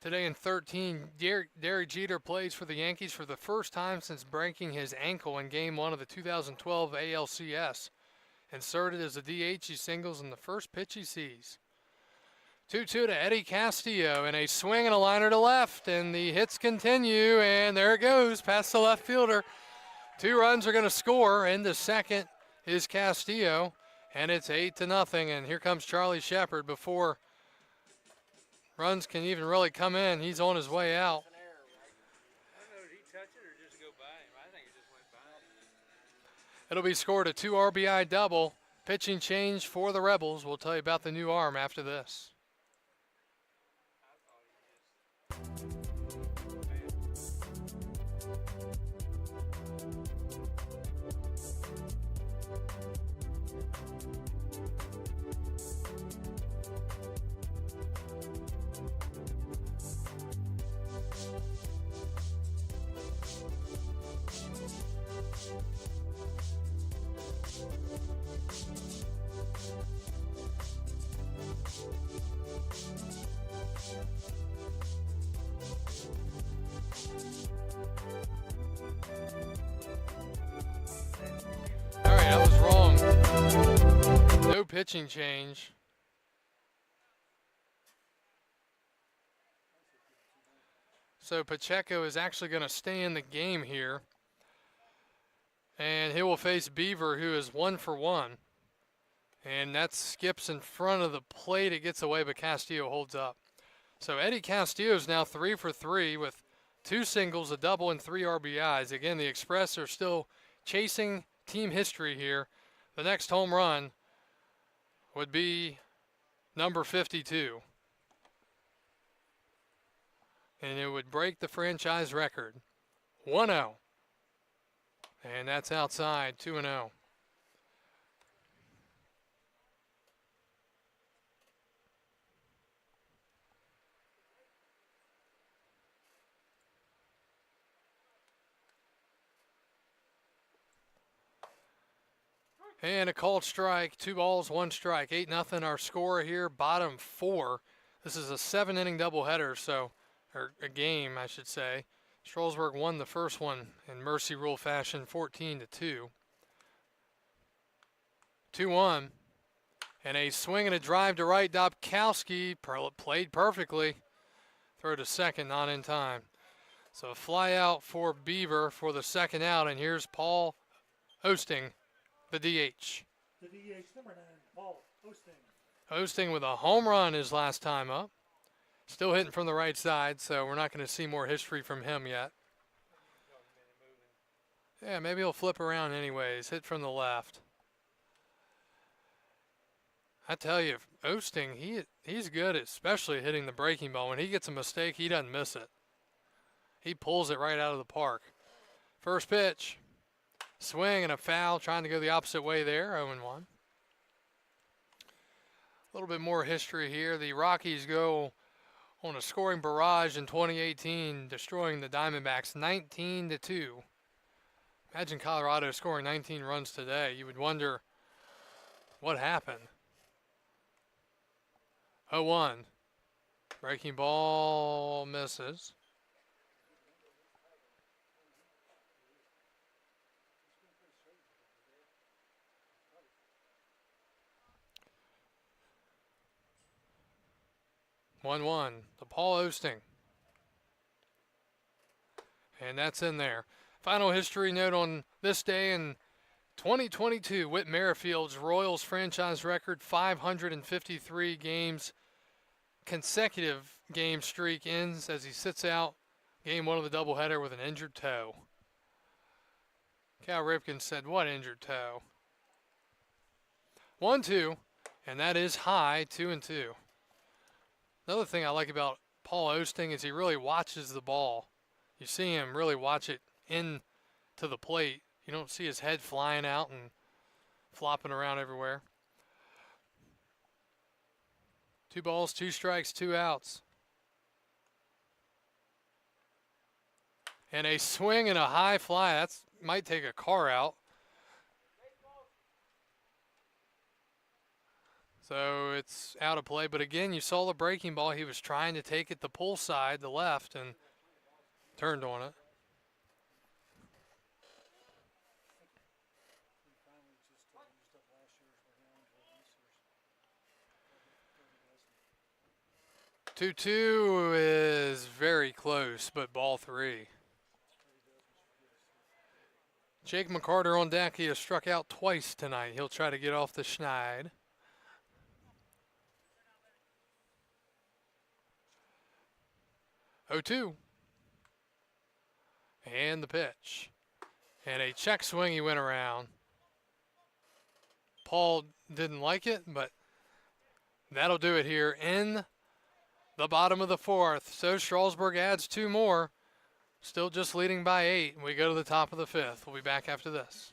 Today in 13, Derek Jeter plays for the Yankees for the first time since breaking his ankle in Game 1 of the 2012 ALCS. Inserted as a DH, he singles in the first pitch he sees. 2-2 to Eddie Castillo, and a swing and a liner to left, and the hits continue, and there it goes, past the left fielder. 2 runs are going to score. Into second is Castillo, and it's 8-0, and here comes Charlie Shepard before runs can even really come in. He's on his way out. I don't know, did he touch it or just go by him? I think it just went by him. It'll be scored a 2 RBI double. Pitching change for the Rebels. We'll tell you about the new arm after this. No pitching change. So Pacheco is actually going to stay in the game here. And he will face Beaver, who is 1 for 1. And that skips in front of the plate. It gets away, but Castillo holds up. So Eddie Castillo is now 3 for 3 with 2 singles, a double, and 3 RBIs. Again, the Express are still chasing team history here. The next home run would be number 52. And it would break the franchise record. 1-0. And that's outside, 2-0. And a called strike, 2 balls, 1 strike, 8-0 our score here, bottom 4. This is a 7-inning doubleheader, or a game, I should say. Strasburg won the first one in mercy rule fashion, 14-2. 2-1, and a swing and a drive to right. Dobkowski played perfectly. Throw to second, not in time. So a fly out for Beaver for the second out, and here's Paul Osting, the DH. The DH, number 9, Paul Osting. Osting with a home run his last time up. Still hitting from the right side, so we're not going to see more history from him yet. Yeah, maybe he'll flip around anyways, hit from the left. I tell you, Osting, he's good, especially hitting the breaking ball. When he gets a mistake, he doesn't miss it. He pulls it right out of the park. First pitch, swing and a foul, trying to go the opposite way there, 0-1. A little bit more history here. The Rockies go on a scoring barrage in 2018, destroying the Diamondbacks 19-2. Imagine Colorado scoring 19 runs today. You would wonder what happened. 0-1. Breaking ball misses. One, the Paul Osting. And that's in there. Final history note on this day in 2022, Whit Merrifield's Royals franchise record 553 games, consecutive game streak ends as he sits out game 1 of the doubleheader with an injured toe. Cal Ripken said, "What injured toe?" 1-2, and that is high, 2-2. Another thing I like about Paul Osting is he really watches the ball. You see him really watch it in to the plate. You don't see his head flying out and flopping around everywhere. 2 balls, 2 strikes, 2 outs. And a swing and a high fly. That might take a car out. So it's out of play. But again, you saw the breaking ball. He was trying to take it the pull side, the left, and turned on it. We finally just used up last year's round for this year's. 2-2 is very close, but ball 3. Jake McCarter on deck. He has struck out twice tonight. He'll try to get off the schneid. 0-2. And the pitch. And a check swing, he went around. Paul didn't like it, but that'll do it here in the bottom of the 4th. So Strasburg adds 2 more. Still just leading by 8. We go to the top of the 5th. We'll be back after this.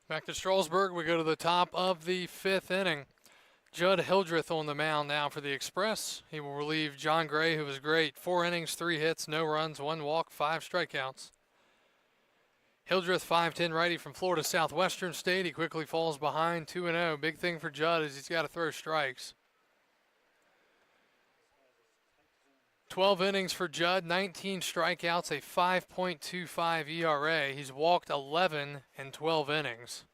Back to Strasburg. We go to the top of the 5th inning. Judd Hildreth on the mound now for the Express. He will relieve John Gray, who was great. 4 innings, 3 hits, no runs, 1 walk, 5 strikeouts. Hildreth, 5'10" righty from Florida Southwestern State. He quickly falls behind 2-0. Big thing for Judd is he's got to throw strikes. 12 innings for Judd, 19 strikeouts, a 5.25 ERA. He's walked 11 in 12 innings.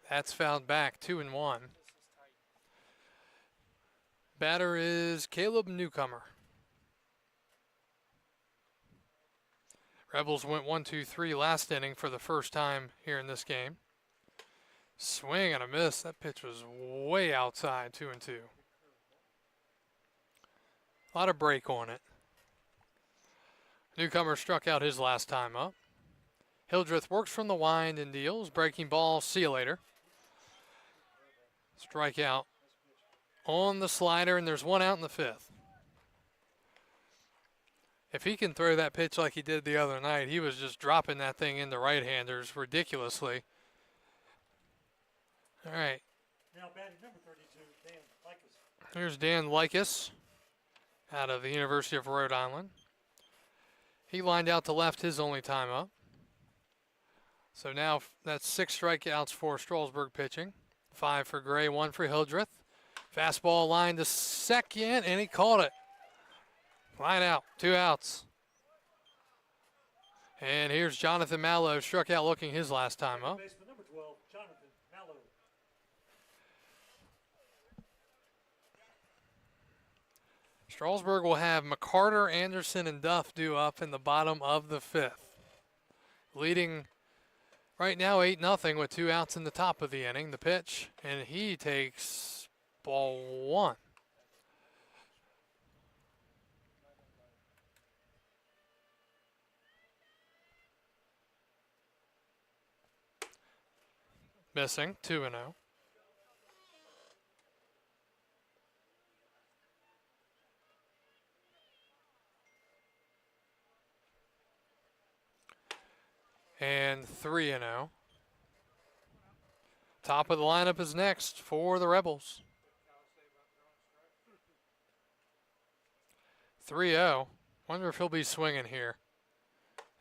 That's fouled back, 2-1. Batter is Caleb Newcomer. Rebels went 1-2-3 last inning for the first time here in this game. Swing and a miss. That pitch was way outside, 2-2. A lot of break on it. Newcomer struck out his last time up. Hildreth works from the wind and deals. Breaking ball, see you later. Strikeout on the slider, and there's 1 out in the 5th. If he can throw that pitch like he did the other night, he was just dropping that thing into right-handers ridiculously. All right. Now batting number 32, Dan Likas. Here's Dan Likas out of the University of Rhode Island. He lined out to left his only time up. So now that's 6 strikeouts for Strasburg pitching. 5 for Gray, 1 for Hildreth. Fastball line to second, and he caught it. Line out, 2 outs. And here's Jonathan Mallow, struck out looking his last time up. Baseman number 12, Jonathan Mallow. Strasburg will have McCarter, Anderson, and Duff due up in the bottom of the 5th. Leading right now 8-0 with 2 outs in the top of the inning. The pitch, and he takes ball 1. Missing, 2-0. And 3-0. Top of the lineup is next for the Rebels. 3-0. Wonder if he'll be swinging here.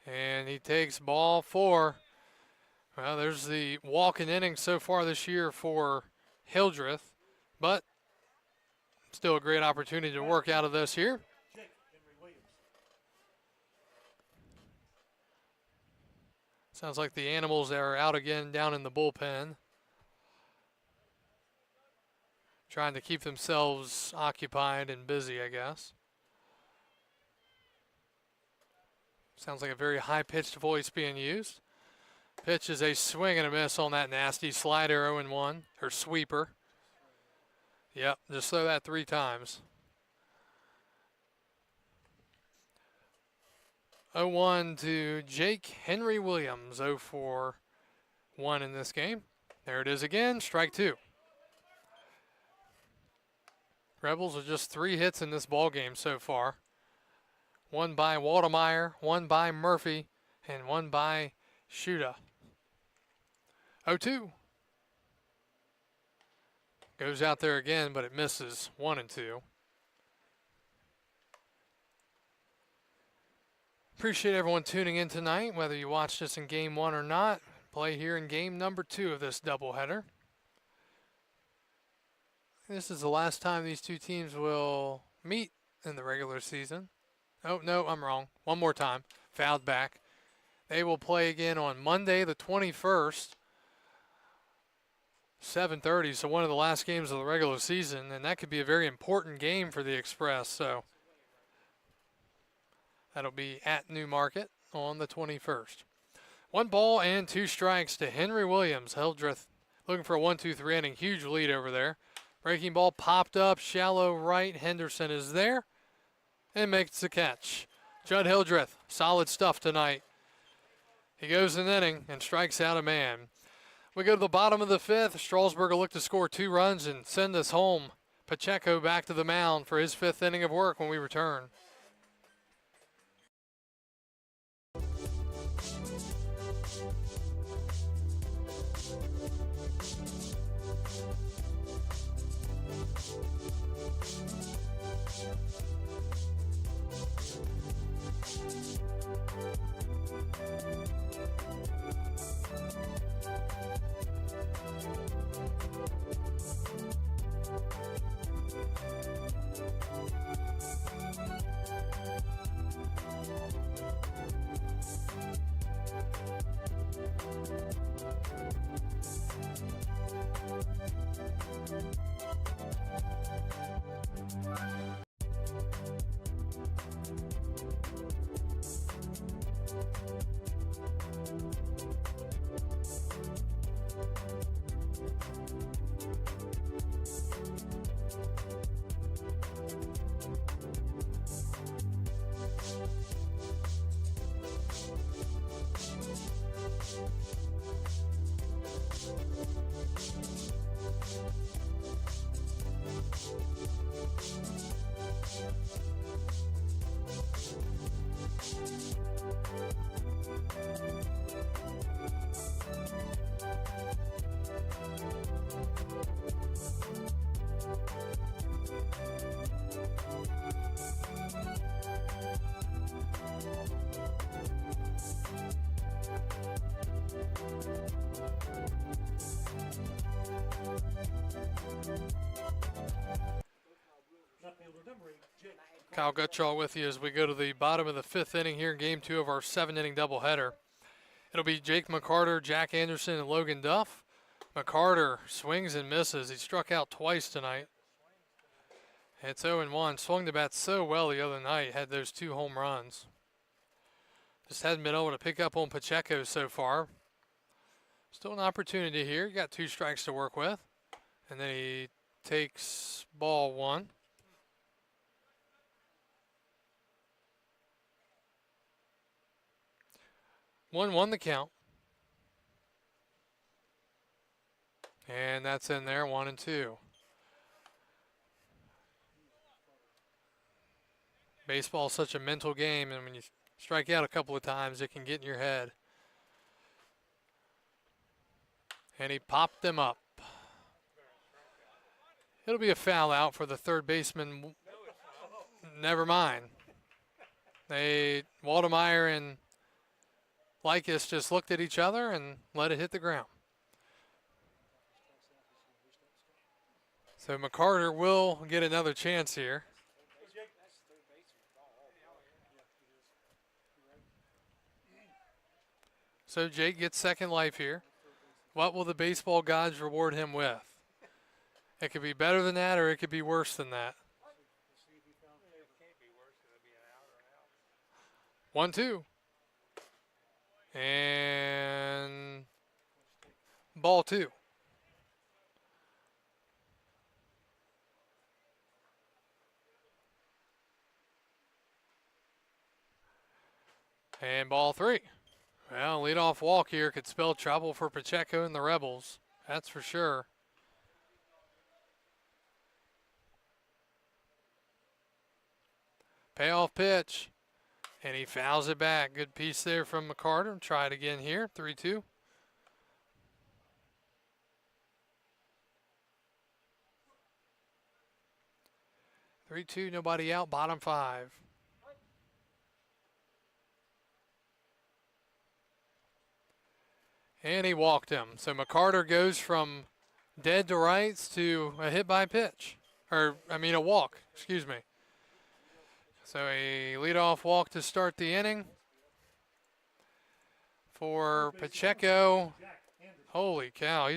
And he takes ball 4. Well, there's the walk-in inning so far this year for Hildreth, but still a great opportunity to work out of this here. Jake Henry Williams. Sounds like the animals are out again down in the bullpen, trying to keep themselves occupied and busy, I guess. Sounds like a very high-pitched voice being used. Pitch is a swing and a miss on that nasty slider, 0-1, or sweeper. Yep, just throw that 3 times. 0-1 to Jake Henry Williams, 0-4-1 in this game. There it is again, strike 2. Rebels are just 3 hits in this ball game so far. 1 by Waldemeyer, 1 by Murphy, and 1 by Shuda. 0-2. Goes out there again, but it misses 1-2. Appreciate everyone tuning in tonight, whether you watched us in game 1 or not. Play here in game number 2 of this doubleheader. This is the last time these two teams will meet in the regular season. Oh, no, I'm wrong. One more time. Fouled back. They will play again on Monday the 21st, 7:30, so one of the last games of the regular season, and that could be a very important game for the Express. So that'll be at Newmarket on the 21st. 1 ball and 2 strikes to Henry Williams. Hildreth looking for a 1-2-3 inning. Huge lead over there. Breaking ball popped up, shallow right. Henderson is there and makes the catch. Judd Hildreth, solid stuff tonight. He goes an inning and strikes out a man. We go to the bottom of the 5th. Strasburg will look to score 2 runs and send us home. Pacheco back to the mound for his 5th inning of work when we return. Left fielder number 8, Jake. Kyle Gutschall with you as we go to the bottom of the 5th inning here in game 2 of our 7-inning doubleheader. It'll be Jake McCarter, Jack Anderson, and Logan Duff. McCarter swings and misses. He struck out twice tonight. It's 0-1. Swung the bat so well the other night, had those 2 home runs. Just hadn't been able to pick up on Pacheco so far. Still an opportunity here. Got 2 strikes to work with. And then he takes ball 1. 1-1 the count. And that's in there, 1-2. Baseball is such a mental game, and when you strike out a couple of times, it can get in your head. And he popped them up. It'll be a foul out for the third baseman. Never mind. Waldemeyer and Likas just looked at each other and let it hit the ground. So McCarter will get another chance here. So Jake gets second life here. What will the baseball gods reward him with? It could be better than that, or it could be worse than that. 1-2. And ball 2. And ball 3. Well, leadoff walk here could spell trouble for Pacheco and the Rebels. That's for sure. Payoff pitch. And he fouls it back. Good piece there from McCarter. Try it again here. 3-2. Nobody out. Bottom 5. And he walked him. So McCarter goes from dead to rights to a hit by pitch. A walk, excuse me. So a leadoff walk to start the inning for Pacheco. Holy cow,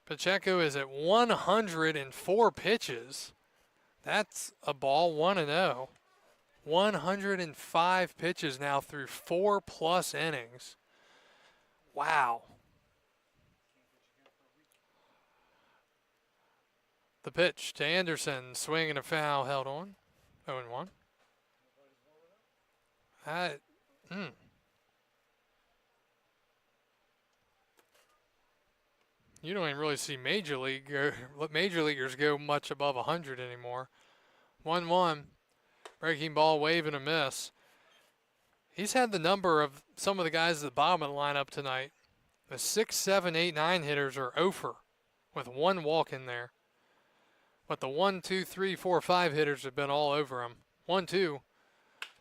Pacheco is at 104 pitches. That's a ball, 1-0. 105 pitches now through 4+ innings. Wow. The pitch to Anderson, swing and a foul, held on. 0-1. You don't even really see major leaguers go much above 100 anymore. 1-1. Breaking ball, wave, and a miss. He's had the number of some of the guys at the bottom of the lineup tonight. The 6, 7, 8, 9 hitters are over. with one walk in there. But the 1, 2, 3, 4, 5 hitters have been all over him. 1, 2.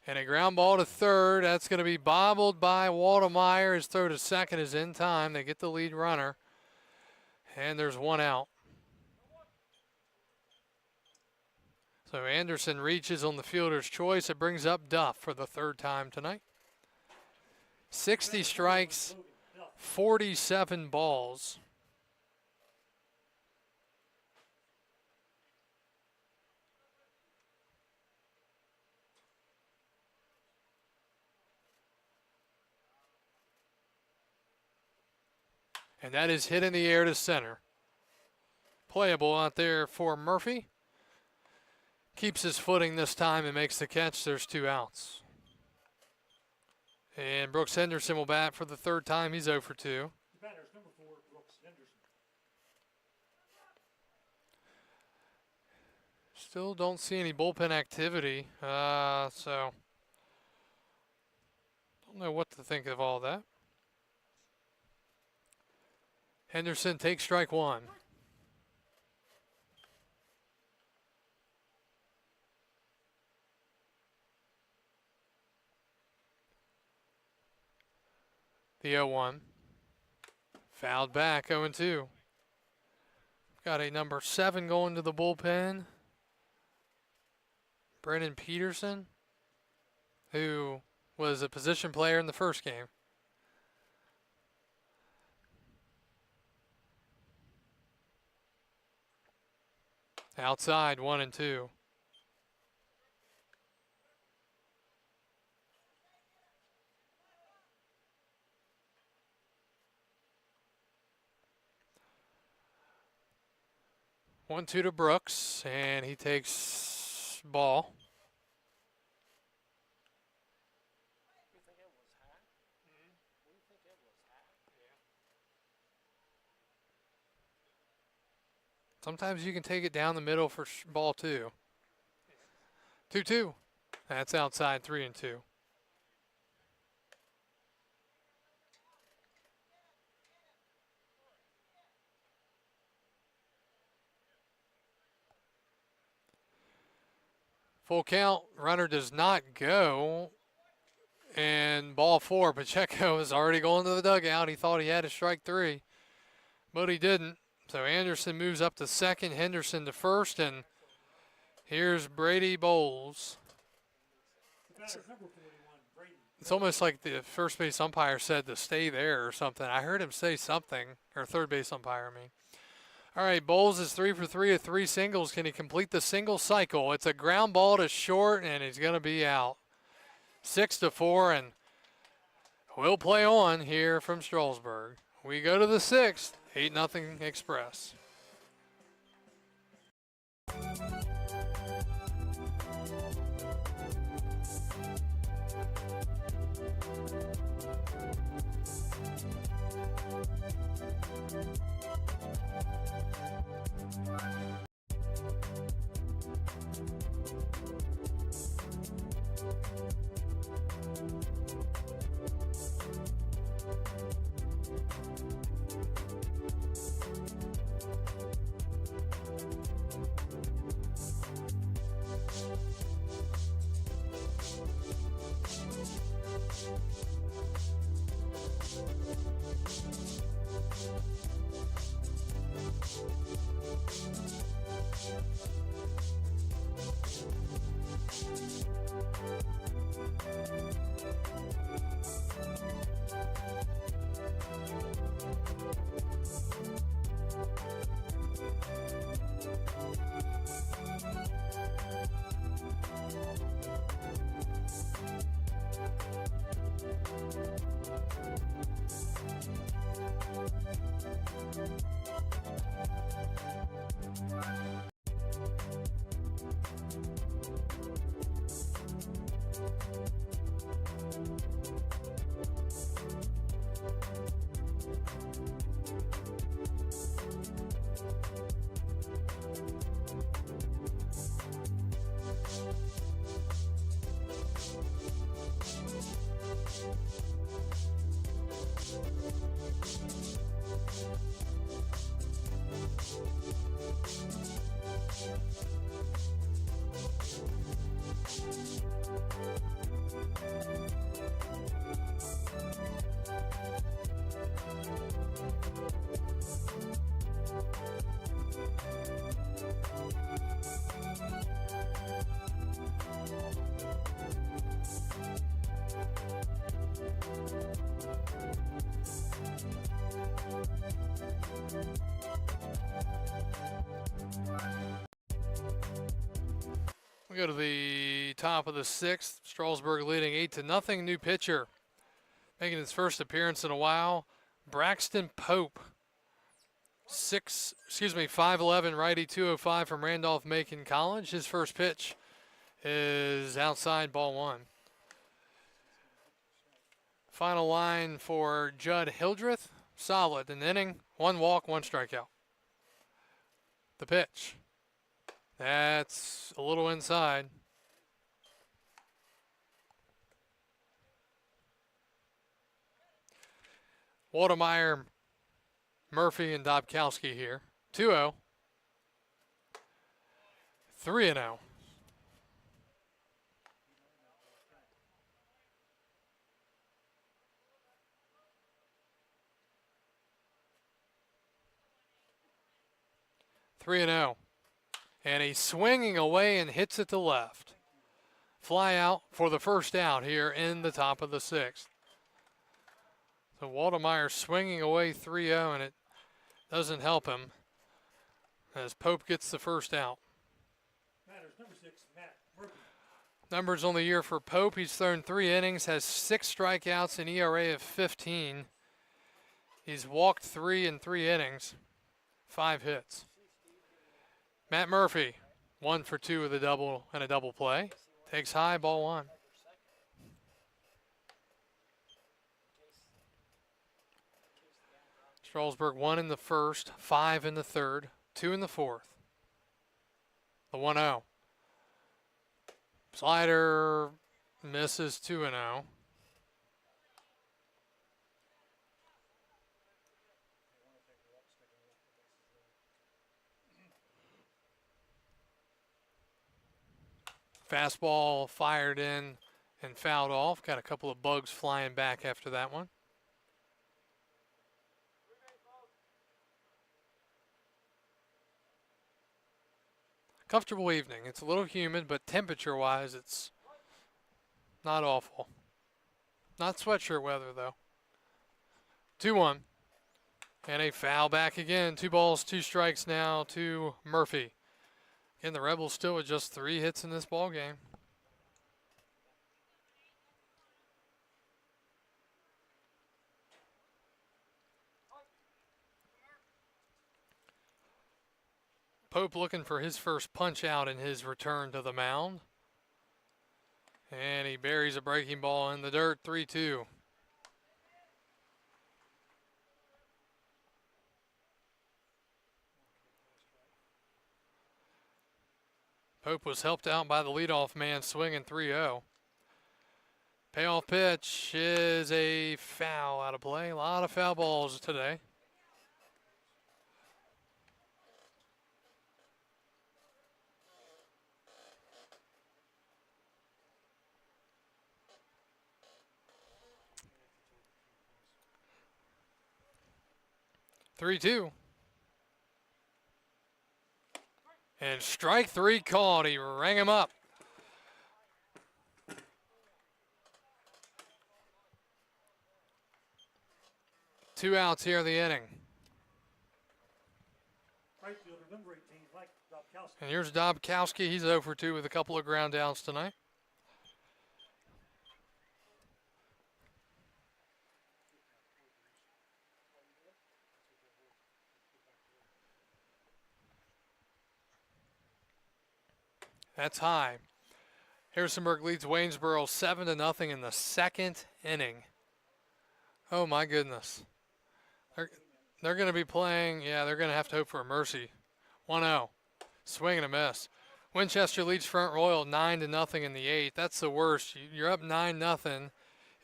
And a ground ball to third. That's going to be bobbled by Waldemeyer. His throw to second is in time. They get the lead runner. And there's one out. So Anderson reaches on the fielder's choice. It brings up Duff for the third time tonight. 60 strikes, 47 balls. And that is hit in the air to center. Playable out there for Murphy. Keeps his footing this time and makes the catch. There's 2 outs. And Brooks Henderson will bat for the third time. He's 0 for 2. The batter is number 4, Brooks Henderson. Still don't see any bullpen activity. So don't know what to think of all that. Henderson takes strike 1. The 0-1. Fouled back, 0-2. Got a number 7 going to the bullpen. Brennan Peterson, who was a position player in the first game. Outside, 1-2. One, 2 to Brooks, and he takes ball. Sometimes you can take it down the middle for ball 2. 2-2. That's outside, 3-2. Full count, runner does not go. And ball 4, Pacheco is already going to the dugout. He thought he had a strike 3, but he didn't. So Anderson moves up to second, Henderson to first, and here's Brady Bowles. The batter is number 41, Brady. It's almost like the first base umpire said to stay there or something. I heard him say something, or third base umpire, I mean. All right, Bowles is 3 for 3 with 3 singles. Can he complete the single cycle? It's a ground ball to short, and he's going to be out. 6-4, and we'll play on here from Strasburg. We go to the 6th, 8-0 Express. go to the top of the 6th. Strasburg leading 8-0. New pitcher making his first appearance in a while. Braxton Pope. 5'11", righty, 205 from Randolph-Macon College. His first pitch is outside, ball 1. Final line for Judd Hildreth. Solid. An inning, 1 walk, 1 strikeout. The pitch. That's a little inside. Waldemeyer, Murphy, and Dobkowski here. 2-0. 3-0. And he's swinging away and hits it to left. Fly out for the first out here in the top of the 6th. So Waldemeyer swinging away 3-0, and it doesn't help him as Pope gets the first out. Matters number 6, Matt Murphy. Numbers on the year for Pope. He's thrown 3 innings, has 6 strikeouts, an ERA of 15. He's walked 3 in 3 innings, 5 hits. Matt Murphy, 1 for 2 with a double and a double play. Takes high, ball 1. Strasburg 1 in the first, 5 in the third, 2 in the fourth. The 1-0. Slider misses, 2-0. Fastball fired in and fouled off. Got a couple of bugs flying back after that one. Comfortable evening. It's a little humid, but temperature-wise, it's not awful. Not sweatshirt weather, though. 2-1. And a foul back again. 2 balls, 2 strikes now to Murphy. And the Rebels still with just 3 hits in this ball game. Pope looking for his first punch out in his return to the mound. And he buries a breaking ball in the dirt, 3-2. Pope was helped out by the leadoff man swinging 3-0. Payoff pitch is a foul out of play. A lot of foul balls today. Three-two. And strike 3 called. He rang him up. Two outs here in the inning. Right fielder number 18, Mike Dobkowski. And here's Dobkowski. He's 0 for 2 with a couple of ground outs tonight. That's high. Harrisonburg leads Waynesboro 7-0 in the 2nd inning. Oh my goodness. They're going to be playing, they're going to have to hope for a mercy. 1-0. Swing and a miss. Winchester leads Front Royal 9-0 in the 8th. That's the worst. You're up 9-0.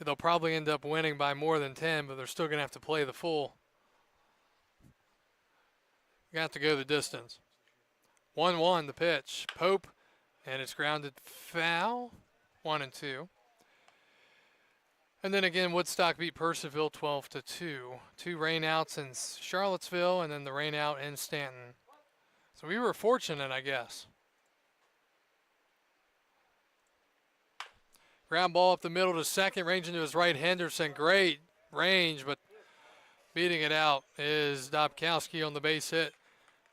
They'll probably end up winning by more than 10, but they're still going to have to play the full. You have to go the distance. 1-1 the pitch. Pope. And it's grounded foul, 1-2. And then again, Woodstock beat Purcellville 12-2. 2 rainouts in Charlottesville and then the rainout in Stanton. So we were fortunate, I guess. Ground ball up the middle to second, range into his right, Henderson. Great range, but beating it out is Dobkowski on the base hit.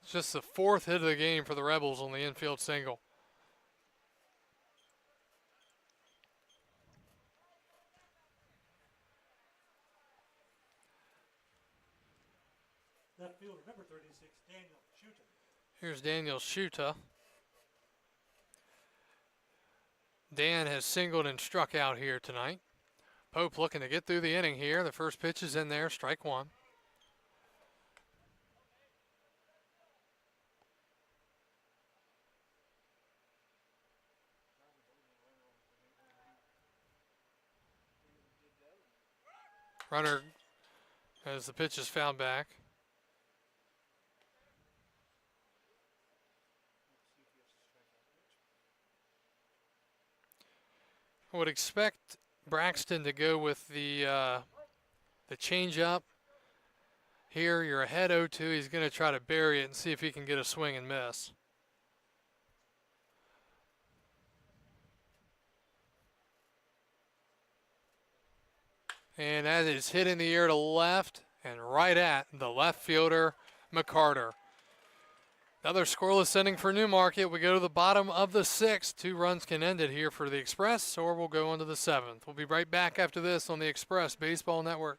It's just the 4th hit of the game for the Rebels on the infield single. Here's Daniel Schuta. Dan has singled and struck out here tonight. Pope looking to get through the inning here. The first pitch is in there, strike one. Runner as the pitch is fouled back. I would expect Braxton to go with the changeup. Here you're ahead 0-2. He's going to try to bury it and see if he can get a swing and miss. And that is hit in the air to left and right at the left fielder, McCarter. Another scoreless inning for Newmarket. We go to the bottom of the sixth. 2 runs can end it here for the Express, or we'll go on to the seventh. We'll be right back after this on the Express Baseball Network.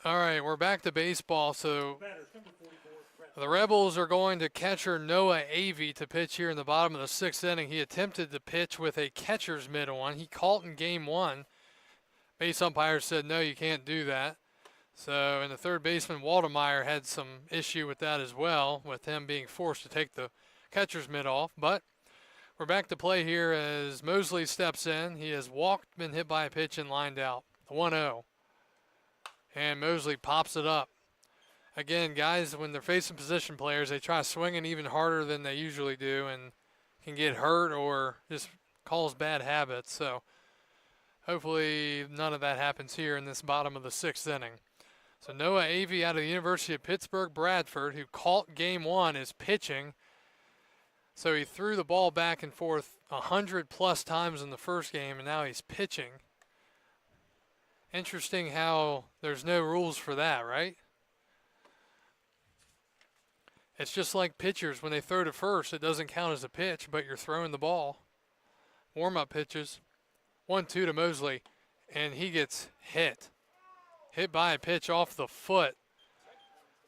All right, we're back to baseball. So the Rebels are going to catcher Noah Avey to pitch here in the bottom of the sixth inning. He attempted to pitch with a catcher's mitt on. He caught in game one. Base umpire said, no, you can't do that. So, and the third baseman, Waldemeyer, had some issue with that as well, with him being forced to take the catcher's mitt off. But we're back to play here as Mosley steps in. He has walked, been hit by a pitch, and lined out. The 1-0. And Mosley pops it up. Again, guys, when they're facing position players, they try swinging even harder than they usually do and can get hurt or just cause bad habits. So hopefully none of that happens here in this bottom of the sixth inning. So Noah Avey out of the University of Pittsburgh, Bradford, who caught game one, is pitching. So he threw the ball back and forth 100+ times in the first game, and now he's pitching. Interesting how there's no rules for that, right? It's just like pitchers. When they throw to first, it doesn't count as a pitch, but you're throwing the ball. Warm-up pitches. 1-2 to Mosley, and he gets hit. Hit by a pitch off the foot.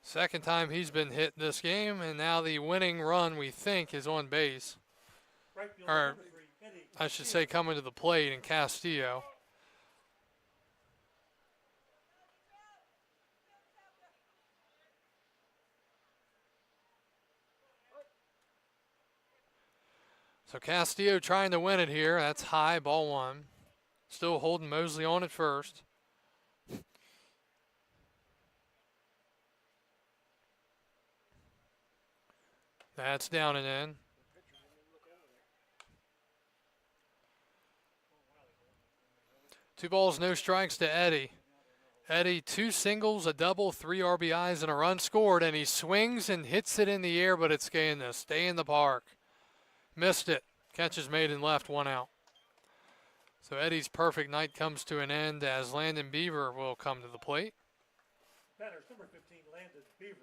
Second time he's been hit this game, and now the winning run, we think, is on base. Right field, Or, number 3, Eddie I should say, coming to the plate in Castillo. So Castillo trying to win it here. That's high, ball 1. Still holding Mosley on at first. That's down and in. 2 balls, no strikes to Eddie. Eddie, 2 singles, a double, 3 RBIs, and a run scored, and he swings and hits it in the air, but it's going to stay in the park. Missed it. Catch is made and left, 1 out. So Eddie's perfect night comes to an end as Landon Beaver will come to the plate. Batters, number 15, Landon Beaver.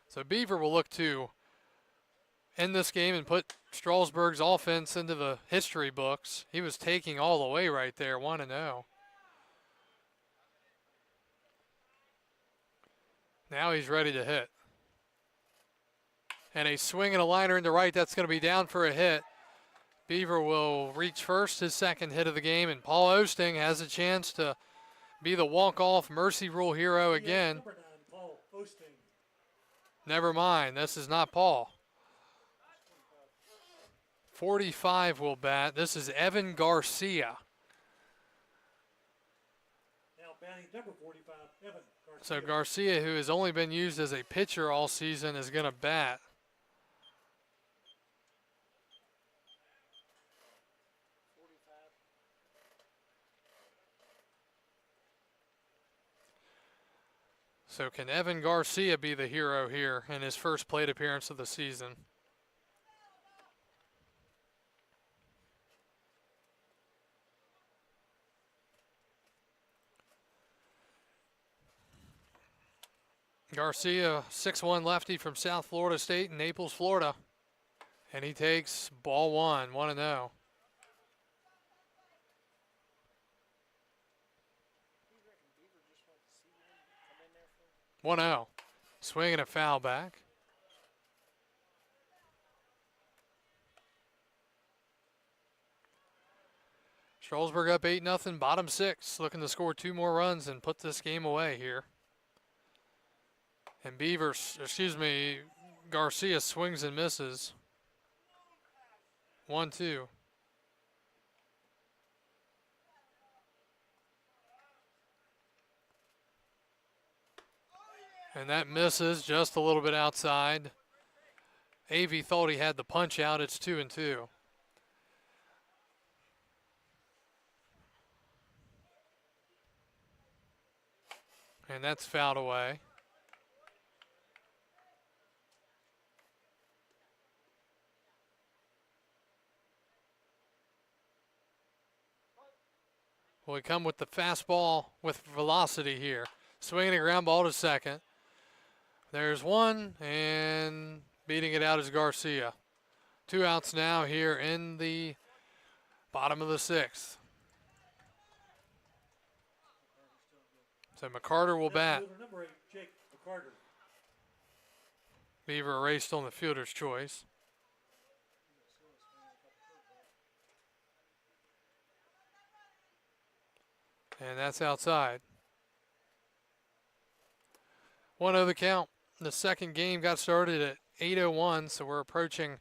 So Beaver will look to end this game and put Strasburg's offense into the history books. He was taking all the way right there, 1-0. Now he's ready to hit. And a swing and a liner into right, that's going to be down for a hit. Beaver will reach first, his second hit of the game, and Paul Osting has a chance to be the walk-off Mercy Rule hero again. Number 9, Paul Osting. Never mind, this is not Paul. 45 will bat. This is Evan Garcia. Now batting number 45, Evan Garcia. So Garcia, who has only been used as a pitcher all season, is going to bat. So can Evan Garcia be the hero here in his first plate appearance of the season? Garcia, 6'1" lefty from South Florida State in Naples, Florida. And he takes ball 1, 1-0. 1-0. Swing and a foul back. Strasburg up 8-0, bottom 6, looking to score 2 more runs and put this game away here. And Garcia swings and misses. 1-2. And that misses just a little bit outside. Avey thought he had the punch out. It's 2-2. And that's fouled away. Well, we come with the fastball with velocity here. Swinging a ground ball to second. There's one, and beating it out is Garcia. 2 outs now here in the bottom of the 6th. So McCarter will bat. Number 8, Jake McCarter. Beaver erased on the fielder's choice. And that's outside. 1-0 the count. The second game got started at 8:01, so we're approaching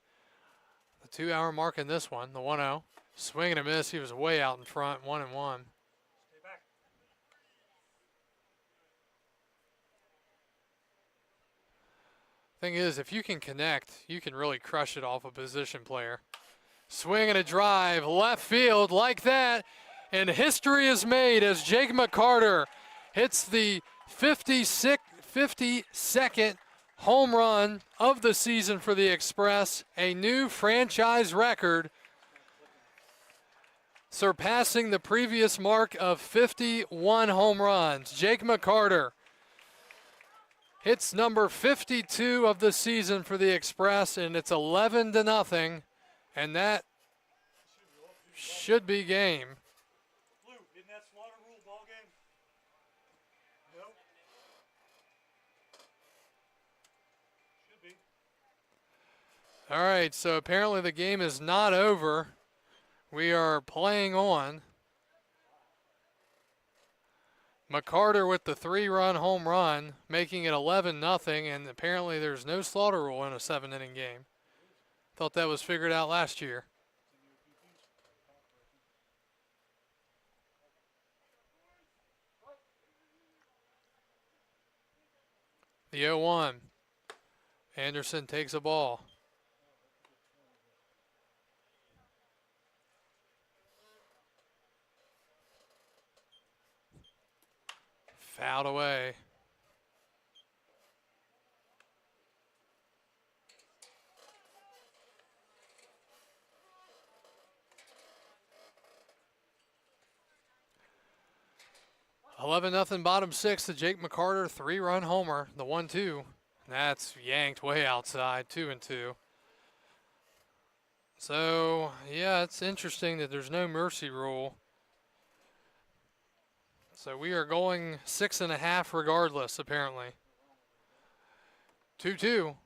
the 2-hour mark in this one. The 1-0. Swing and a miss. He was way out in front, 1-1. Stay back. Thing is, if you can connect, you can really crush it off a position player. Swing and a drive, left field like that, and history is made as Jake McCarter hits the 52nd home run of the season for the Express, a new franchise record, surpassing the previous mark of 51 home runs. Jake McCarter hits number 52 of the season for the Express, and it's 11-0, and that should be game. Blue, isn't that slaughter rule ball game? No. Should be. All right, so apparently the game is not over. We are playing on. McCarter with the 3-run home run, making it 11-0, and apparently there's no slaughter rule in a 7-inning game. Thought that was figured out last year. The 0-1. Anderson takes a ball. Fouled away. $11-0 bottom six. The Jake McCarter 3-run homer. The 1-2. That's yanked way outside. 2-2. So yeah, it's interesting that there's no mercy rule. So we are going 6.5 regardless, apparently. 2-2.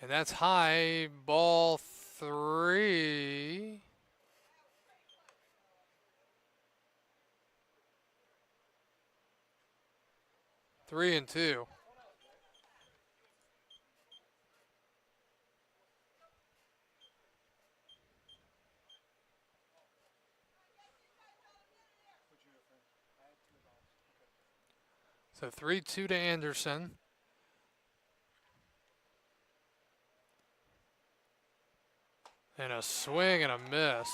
And that's high, ball 3. Three and 2. So 3-2 to Anderson. And a swing and a miss.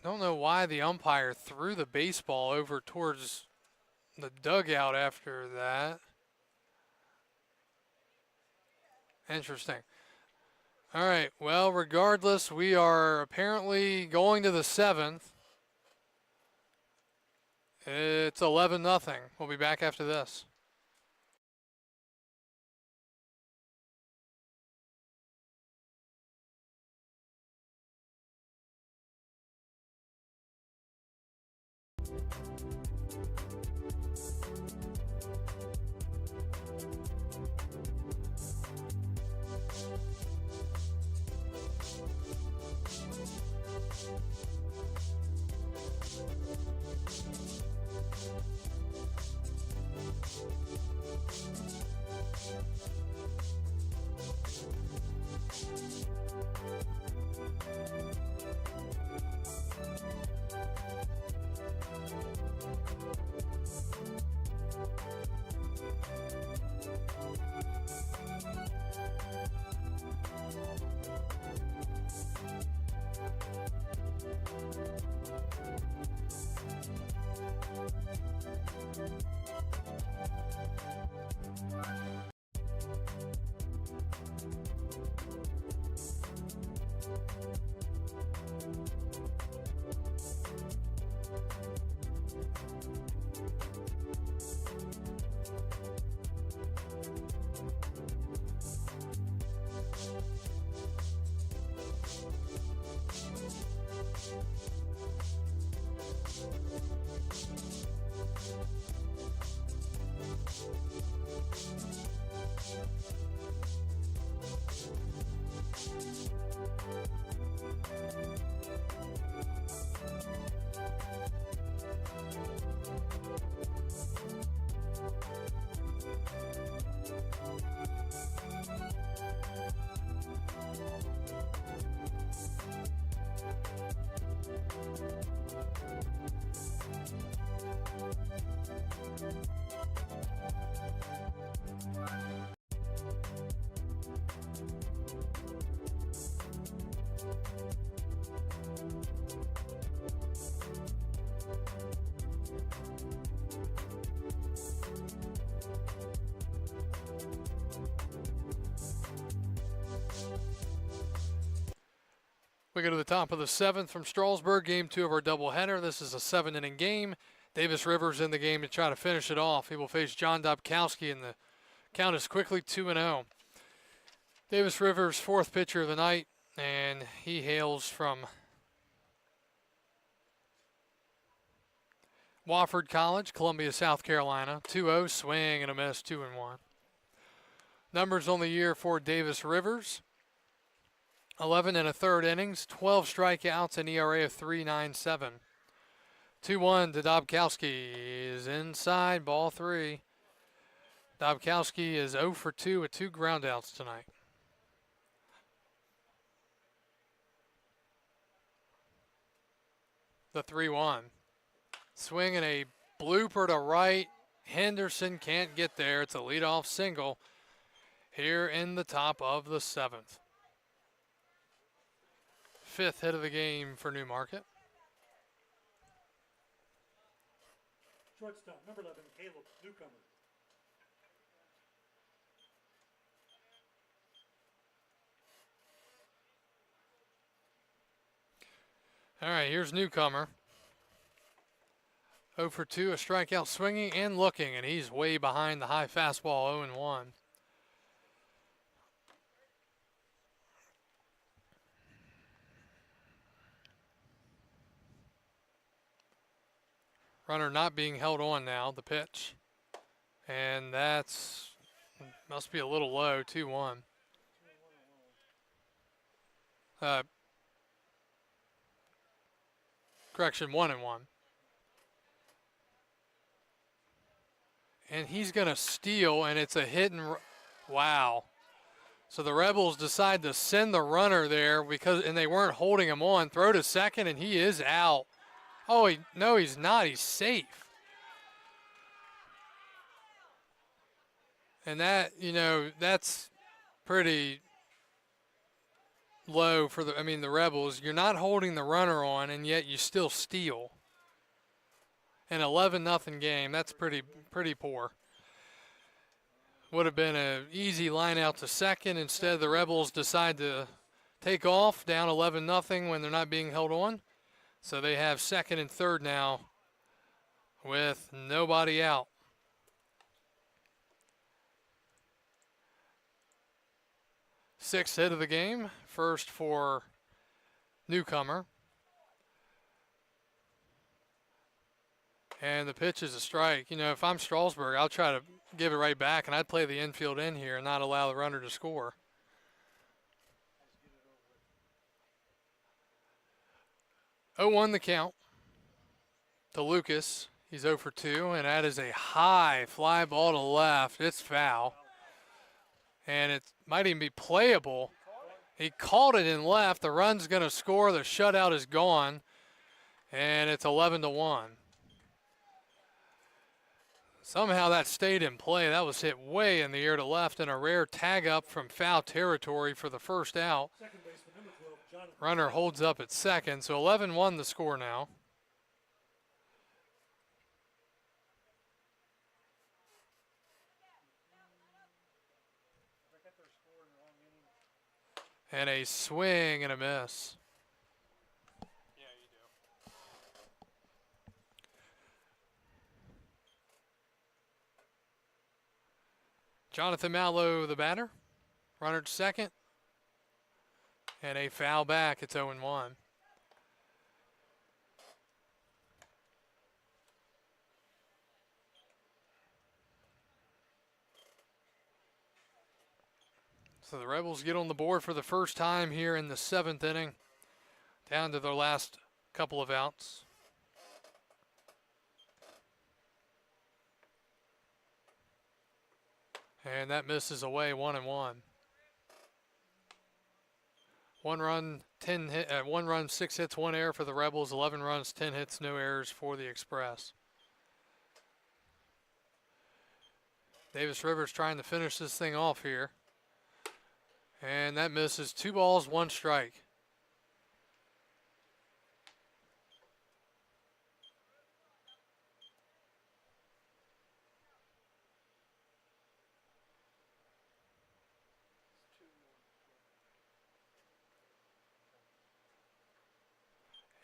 Don't know why the umpire threw the baseball over towards the dugout after that. Interesting. All right, well, regardless, we are apparently going to the 7th. It's 11-0. We'll be back after this. We go to the top of the 7th from Strasburg, game 2 of our doubleheader. This is a 7-inning game. Davis Rivers in the game to try to finish it off. He will face John Dobkowski, and the count is quickly 2-0. Davis Rivers, 4th pitcher of the night, and he hails from Wofford College, Columbia, South Carolina. 2-0, swing and a miss, 2-1. Numbers on the year for Davis Rivers: 11 1/3 innings, 12 strikeouts, an ERA of 3.97. 2-1 to Dobkowski is inside, ball 3. Dobkowski is 0 for 2 with 2 groundouts tonight. The 3-1. Swing and a blooper to right. Henderson can't get there. It's a leadoff single here in the top of the 7th. 5th hit of the game for Newmarket. Shortstop, number 11, Caleb Newcomer. All right, here's Newcomer. 0 for 2, a strikeout, swinging and looking, and he's way behind the high fastball, 0-1. Runner not being held on now, the pitch. And that's, must be a little low, 2-1. Correction, 1-1. And he's going to steal, and it's a hit and wow. So the Rebels decide to send the runner there and they weren't holding him on. Throw to second, and he is out. Oh, no, he's not. He's safe. And that, that's pretty low for the Rebels. You're not holding the runner on, and yet you still steal. An 11-0 game. That's pretty poor. Would have been an easy line out to second. Instead, the Rebels decide to take off down 11-0 when they're not being held on. So they have second and third now with nobody out. Sixth hit of the game, first for Newcomer. And the pitch is a strike. If I'm Strasburg, I'll try to give it right back, and I'd play the infield in here and not allow the runner to score. 0-1 the count to Lucas. He's 0 for 2, and that is a high fly ball to left. It's foul. And it might even be playable. He called it in left. The run's going to score. The shutout is gone, and it's 11-1. Somehow that stayed in play. That was hit way in the air to left, and a rare tag up from foul territory for the first out. Second baseman, number 12, Jonathan. Runner holds up at second, so 11-1 the score now. And a swing and a miss. Yeah, you do. Jonathan Mallow, the batter. Runner at second. And a foul back. It's 0-1. So the Rebels get on the board for the first time here in the 7th inning, down to their last couple of outs. And that misses away, 1-1. 1 run, 6 hits, 1 error for the Rebels. 11 runs, 10 hits, no errors for the Express. Davis Rivers trying to finish this thing off here. And that misses. 2 balls, 1 strike.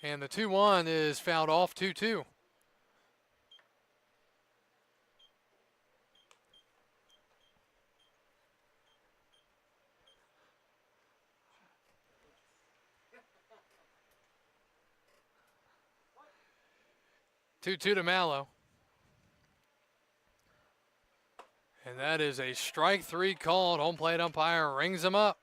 And the 2-1 is fouled off, 2-2. Two to Mallow. And that is a strike 3 called. Home plate umpire rings him up.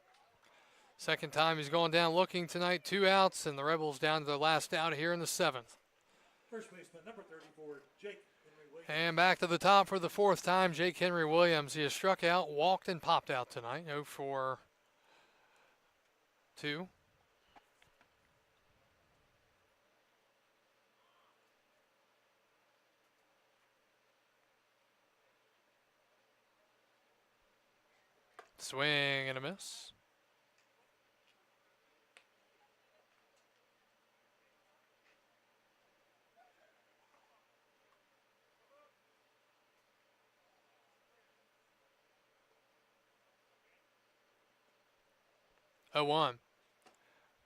Second time he's going down looking tonight. 2 outs, and the Rebels down to their last out here in the 7th. First baseman, number 34, Jake Henry Williams. And back to the top for the 4th time, Jake Henry Williams. He has struck out, walked, and popped out tonight. 0 for 2. Swing and a miss. Oh, 1.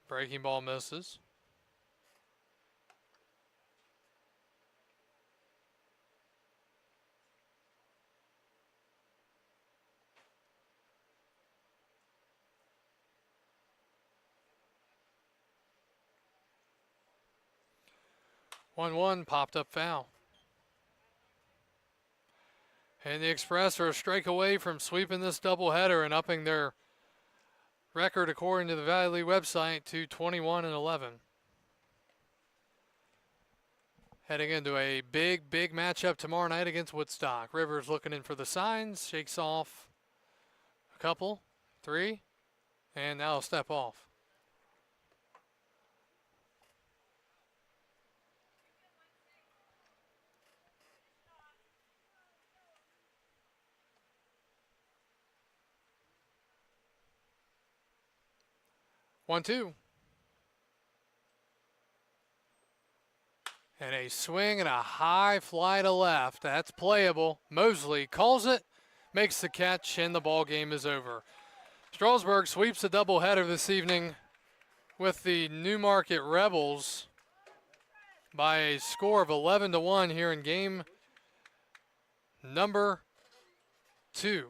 Breaking ball misses. One popped up foul. And the Express are a strike away from sweeping this doubleheader and upping their record according to the Valley website to 21-11. Heading into a big matchup tomorrow night against Woodstock. Rivers looking in for the signs, shakes off a couple, 3, and now a step off. One, 2. And a swing and a high fly to left. That's playable. Mosley calls it, makes the catch, and the ball game is over. Strasburg sweeps a doubleheader this evening with the Newmarket Rebels by a score of 11-1 here in game number 2.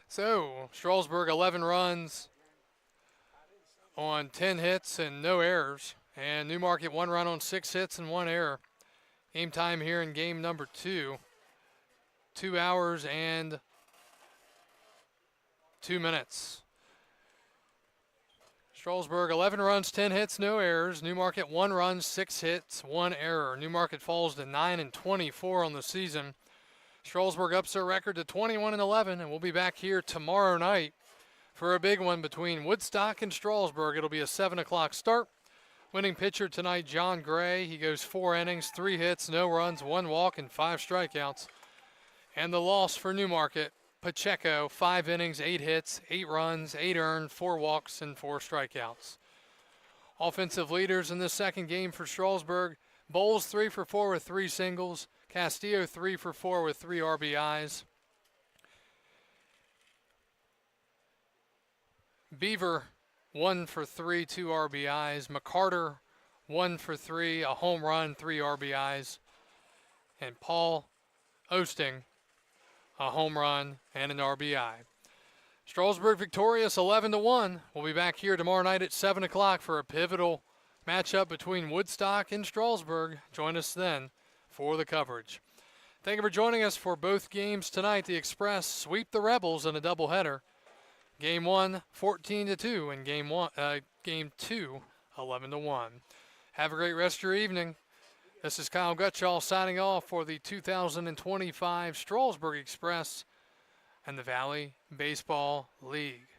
So, Strasburg 11 runs on 10 hits and no errors. And Newmarket 1 run on 6 hits and 1 error. Game time here in game number 2. 2 hours and 2 minutes. Strasburg 11 runs, 10 hits, no errors. Newmarket 1 run, 6 hits, 1 error. Newmarket falls to 9-24 on the season. Strasburg ups their record to 21-11, and we'll be back here tomorrow night for a big one between Woodstock and Strasburg. It'll be a 7 o'clock start. Winning pitcher tonight, John Gray. He goes 4 innings, 3 hits, no runs, 1 walk, and 5 strikeouts. And the loss for Newmarket, Pacheco, 5 innings, 8 hits, 8 runs, 8 earned, 4 walks, and 4 strikeouts. Offensive leaders in this second game for Strasburg, Bowles 3 for 4 with 3 singles. Castillo 3 for 4 with 3 RBIs. Beaver 1 for 3, 2 RBIs. McCarter 1 for 3, a home run, 3 RBIs. And Paul Osting, a home run and an RBI. Strasburg victorious 11-1. We'll be back here tomorrow night at 7 o'clock for a pivotal matchup between Woodstock and Strasburg. Join us then for the coverage. Thank you for joining us for both games tonight. The Express sweep the Rebels in a doubleheader. Game 1, 14-2, and Game 2, 11-1. Have a great rest of your evening. This is Kyle Gutschall signing off for the 2025 Strasburg Express and the Valley Baseball League.